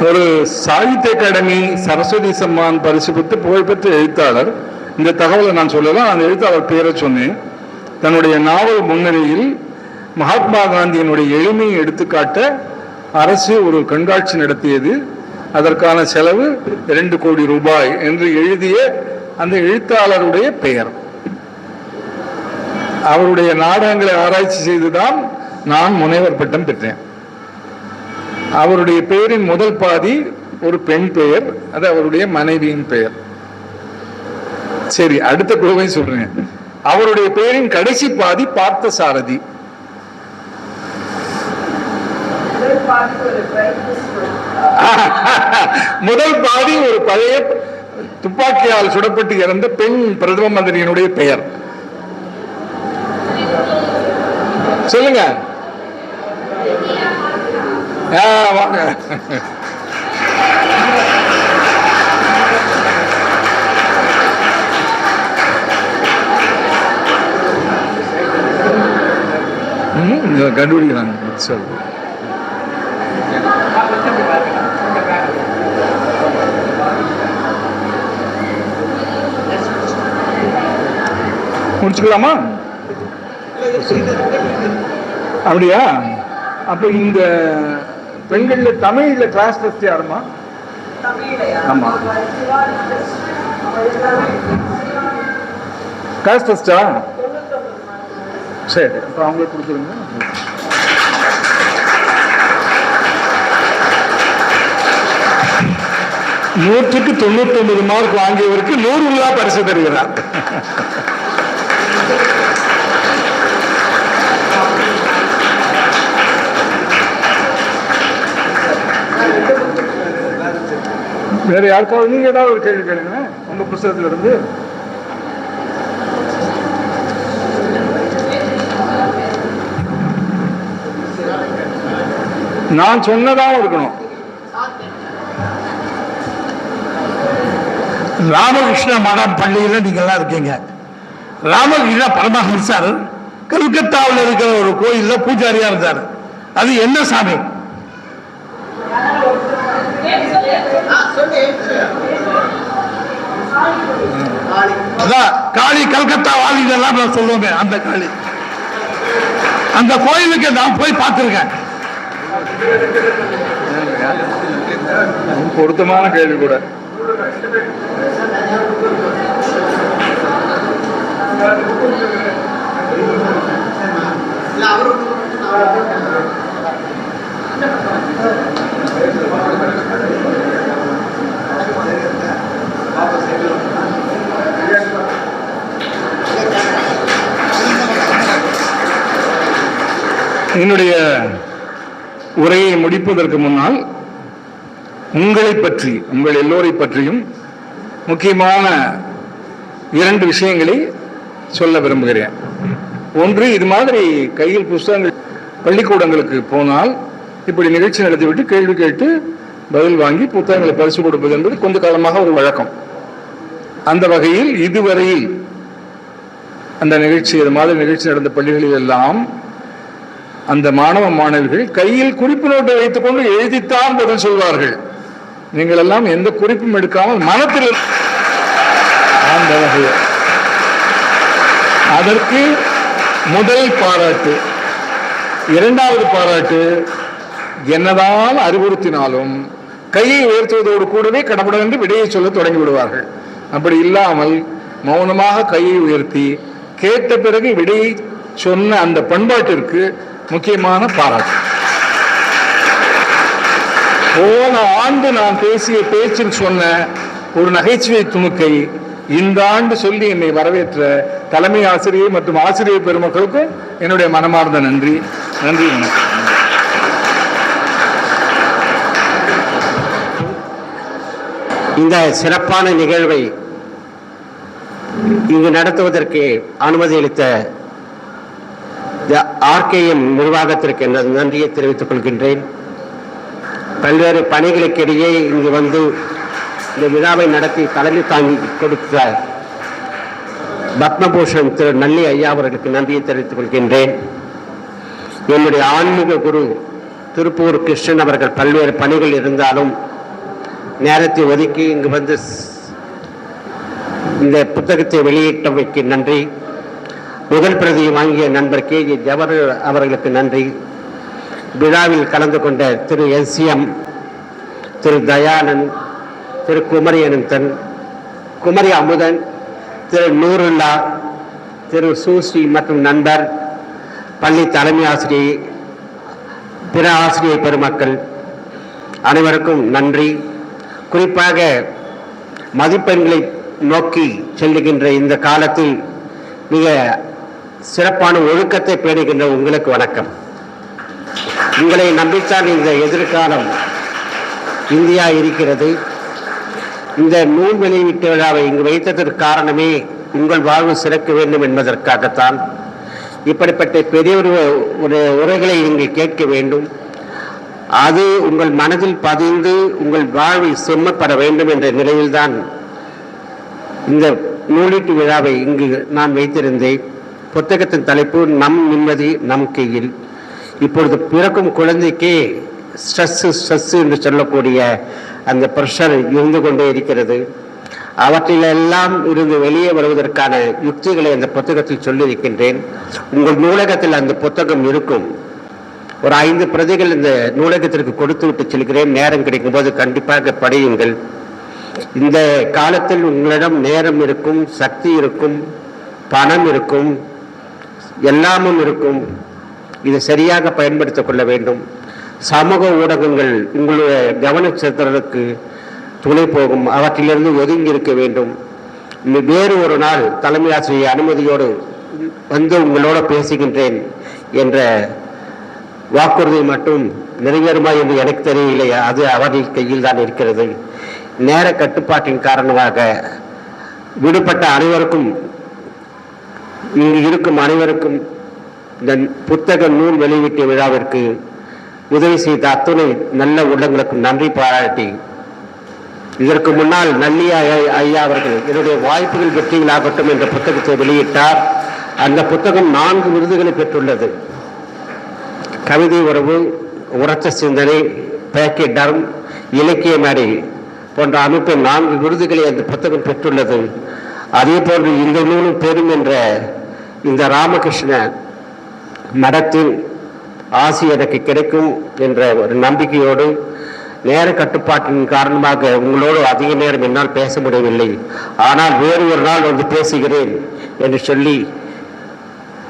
ஒரு சாகித்ய அகாடமி சரஸ்வதி சம்மான் பரிசு பெற்று புகழ்பெற்ற எழுத்தாளர். இந்த தகவலை நான் சொல்லலாம். அந்த எழுத்தாளர் பேரை சொன்னேன். தன்னுடைய நாவல் முன்னிலையில் மகாத்மா காந்தியினுடைய எளிமையை எடுத்துக்காட்ட அரசு ஒரு கண்காட்சி நடத்தியது. அதற்கான செலவு 2 கோடி ரூபாய் என்று எழுதிய அந்த எழுத்தாளருடைய பெயர். அவருடைய நாடகங்களை ஆராய்ச்சி செய்துதான் நான் முனைவர் பட்டம் பெற்றேன். அவருடைய பெயரின் முதல் பாதி ஒரு பெண் பெயர், அது அவருடைய மனைவியின் பெயர். சரி, அடுத்த குழுவை சொல்றேன். அவருடைய பெயரின் கடைசி பாதி பார்த்த சாரதி. முதல் பாதி ஒரு பழைய துப்பாக்கியால் சுடப்பட்டு இறந்த பெண் பிரதம மந்திரியினுடைய பெயர். சொல்லுங்க. வாங்க. கண்டுபிடிக்கிறாங்க. முடிச்சுக்கலாமா? அப்படியா? அப்ப இந்த பெண்கள்ல தமிழ்ல கிளாஸ் டெஸ்ட் யாருமா? ஆமா, கிளாஸ் டெஸ்டா? சரி, அப்ப அவங்களுக்கு கொடுத்துருங்க. நூற்றுக்கு 99 மார்க் வாங்கியவருக்கு 100 ரூபாய் பரிசு தருகிறார். வேற யாருக்காவது நீங்க ஏதாவது ஒரு கேள்வி கேளுங்க உங்க புத்தகத்துல இருந்து. நான் சொன்னதாகவும் இருக்கணும். ராமகிருஷ்ண மடம் பள்ளியில் நீங்க எல்லாம் இருக்கீங்க. ராமகிருஷ்ண பரமஹம்சர் கல்கத்தாவில் இருக்கிற ஒரு கோயில்ல பூஜாரியா இருந்தார். அது என்ன சாமி? காளி, கல்கத்தா வாலிதெல்லாம் நான் சொல்லுவேன். அந்த காளி, அந்த கோயிலுக்கு நான் போய் பார்த்திருக்கேன். பொருத்தமான கேள்வி கூட. என்னுடைய உரையை முடிப்பதற்கு முன்னால் உங்களை பற்றி, உங்கள் எல்லோரை பற்றியும் முக்கியமான 2 விஷயங்களை சொல்ல விரும்புகிறேன். ஒன்று, இது மாதிரி கையில் புஸ்தகங்கள் பள்ளிக்கூடங்களுக்கு போனால் இப்படி நிகழ்ச்சி நடத்திவிட்டு கேள்வி கேட்டு பதில் வாங்கி புத்தகங்களை பரிசு கொடுப்பது என்பது கொஞ்ச காலமாக ஒரு வழக்கம். அந்த வகையில் இதுவரையில் அந்த நிகழ்ச்சி, இது மாதிரி நிகழ்ச்சி நடந்த பள்ளிகளில் எல்லாம் அந்த மாணவ மாணவிகள் கையில் குறிப்பு நோட்டை வைத்துக் கொண்டு எழுதித்தான் பதில் சொல்வார்கள். நீங்கள் எல்லாம் எந்த குறிப்பும் எடுக்காமல் மனத்தில் அந்த வகையில் அதற்கு முதல் பாராட்டு. 2வது பாராட்டு, என்னதான் அறிவுறுத்தினாலும் கையை உயர்த்துவதோடு கூடவே கடவுள் என்று விடையை சொல்ல தொடங்கி விடுவார்கள். அப்படி இல்லாமல் மௌனமாக கையை உயர்த்தி கேட்ட பிறகு விடையை சொன்ன அந்த பண்பாட்டிற்கு முக்கியமான பாராட்டு. போன ஆண்டு நான் பேசிய பேச்சில் சொன்ன ஒரு நகைச்சுவை துணுக்கை இந்த ஆண்டு சொல்லி என்னை வரவேற்ற தலைமை ஆசிரியர் மற்றும் ஆசிரியர் பெருமக்களுக்கும் என்னுடைய மனமார்ந்த நன்றி. நன்றி. இந்த சிறப்பான நிகழ்வை இங்கு நடத்துவதற்கு அனுமதி அளித்த RKM நிர்வாகத்திற்கு எனது நன்றியை தெரிவித்துக் கொள்கின்றேன். பல்வேறு பணிகளுக்கிடையே இங்கு வந்து இந்த விழாவை நடத்தி தலைமை தாங்கி கொடுத்த பத்மபூஷன் திரு நல்லி ஐயா அவர்களுக்கு நன்றியை தெரிவித்துக் கொள்கின்றேன். என்னுடைய ஆன்மீக குரு திருப்பூர் கிருஷ்ணன் அவர்கள் பல்வேறு பணிகள் இருந்தாலும் நேரத்தை ஒதுக்கி இங்கு வந்து இந்த புத்தகத்தை வெளியிட்டமைக்கு நன்றி. முதல் பிரதியை வாங்கிய நண்பர் KG ஜவஹர் அவர்களுக்கு நன்றி. விழாவில் கலந்து கொண்ட திரு SCM, திரு தயானந்த், திரு குமரி அனந்தன், குமரி அமுதன், திரு நூருல்லா, திரு சூஸ்ரீ மற்றும் நண்பர் பள்ளி தலைமை ஆசிரியை, பிற ஆசிரியர் பெருமக்கள் அனைவருக்கும் நன்றி. குறிப்பாக மதிப்பெண்களை நோக்கி செல்லுகின்ற இந்த காலத்தில் மிக சிறப்பான ஒழுக்கத்தை பேணுகின்ற உங்களுக்கு வணக்கம். உங்களை நம்பித்தான் இந்த எதிர்காலம் இந்தியா இருக்கிறது. இந்த நூல் வெளியீட்டு விழாவை இங்கு வைத்ததற்கு காரணமே உங்கள் வாழ்வு சிறக்க வேண்டும் என்பதற்காகத்தான். இப்படிப்பட்ட பெரிய ஒரு உரைகளை நீங்கள் கேட்க வேண்டும், அது உங்கள் மனதில் பதிந்து உங்கள் வாழ்வில் செம்மப்பட வேண்டும் என்ற நிலையில்தான் இந்த நூலீட்டு விழாவை இங்கு நான் வைத்திருந்தேன். புத்தகத்தின் தலைப்பு நம் நிம்மதி நம் கையில். இப்பொழுது பிறக்கும் குழந்தைக்கே ஸ்ட்ரெஸ் என்று சொல்லக்கூடிய அந்த ப்ரெஷர் இருந்து கொண்டே இருக்கிறது. அவற்றிலெல்லாம் இருந்து வெளியே வருவதற்கான யுக்திகளை அந்த புத்தகத்தில் சொல்லியிருக்கின்றேன். உங்கள் நூலகத்தில் அந்த புத்தகம் இருக்கும். ஒரு 5 பிரதிகள் இந்த நூலகத்திற்கு கொடுத்து விட்டு செல்கிறேன். நேரம் கிடைக்கும் போது கண்டிப்பாக படியுங்கள். இந்த காலத்தில் உங்களிடம் நேரம் இருக்கும், சக்தி இருக்கும், பணம் இருக்கும், எல்லாமும் இருக்கும். இதை சரியாக பயன்படுத்திக் கொள்ள வேண்டும். சமூக ஊடகங்கள் உங்களுடைய கவன செலுத்துவதற்கு துணை போகும். அவற்றிலிருந்து ஒதுங்கி இருக்க வேண்டும். வேறு ஒரு நாள் தலைமை ஆசிரியர் அனுமதியோடு வந்து உங்களோட பேசுகின்றேன் என்ற வாக்குறுதி மட்டும் நிறைவேறுமா என்று எனக்கு தெரியவில்லை. அது அவர்கள் கையில் தான் இருக்கிறது. நேர கட்டுப்பாட்டின் காரணமாக விடுபட்ட அனைவருக்கும், இங்கு இருக்கும் அனைவருக்கும் இந்த புத்தக நூல் வெளியீட்டு விழாவிற்கு உதவி செய்த அத்துணை நல்ல உள்ளங்களுக்கு நன்றி பாராட்டி, இதற்கு முன்னால் நல்லியா ஐயா அவர்கள் என்னுடைய வாய்ப்புகள் வெற்றிகளாகட்டும் என்ற புத்தகத்தை வெளியிட்டார். அந்த புத்தகம் 4 விருதுகளை பெற்றுள்ளது. கவிதை உறவு, உரத்த சிந்தனை, பேக்கெட் டர்ம், இலக்கிய மேடை போன்ற அமைப்பின் 4 விருதுகளை அந்த புத்தகம் பெற்றுள்ளது. அதே போன்று இந்த நூலும் பெறும் என்ற இந்த ராமகிருஷ்ண மடத்தின் ஆசி எனக்கு கிடைக்கும் என்ற ஒரு நம்பிக்கையோடு, நேர கட்டுப்பாட்டின் காரணமாக உங்களோடு அதிக நேரம் என்னால் பேச முடியவில்லை, ஆனால் வேறு ஒரு நாள் வந்து பேசுகிறேன் என்று சொல்லி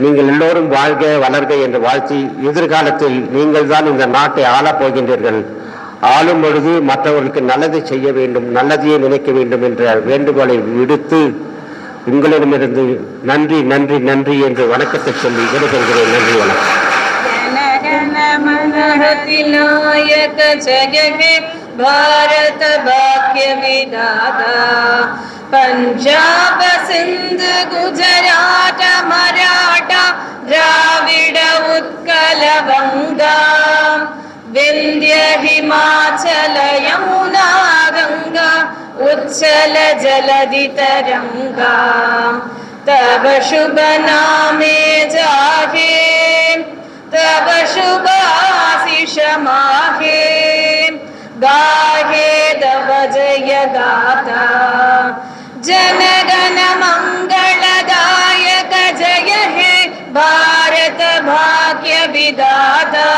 நீங்கள் எல்லோரும் வாழ்க வளர்க என்று வாழ்த்தி, எதிர்காலத்தில் நீங்கள் தான் இந்த நாட்டை ஆளப் போகின்றீர்கள். ஆளும் பொழுது மற்றவர்களுக்கு நல்லதை செய்ய வேண்டும், நல்லதையே நினைக்க வேண்டும் என்ற வேண்டுகோளை விடுத்து உங்களிடமிருந்து நன்றி நன்றி நன்றி என்று வணக்கத்தை சொல்லி விடைபெறுகிறேன். நன்றி, வணக்கம். नायक जय हे भारत भाग्य विधाता, पंजाब सिंध गुजरात मराठा द्राविड उत्कल गंगा, विंध्य हिमाचल यमुना गंगा उच्चल जलधि तरंगा, तब शुभ नामे जाहे तब शुभ आशीष माहे, गाहे तब जय गाथा, जन गण मंगलदायक जय हे भारत भाग्य विधाता।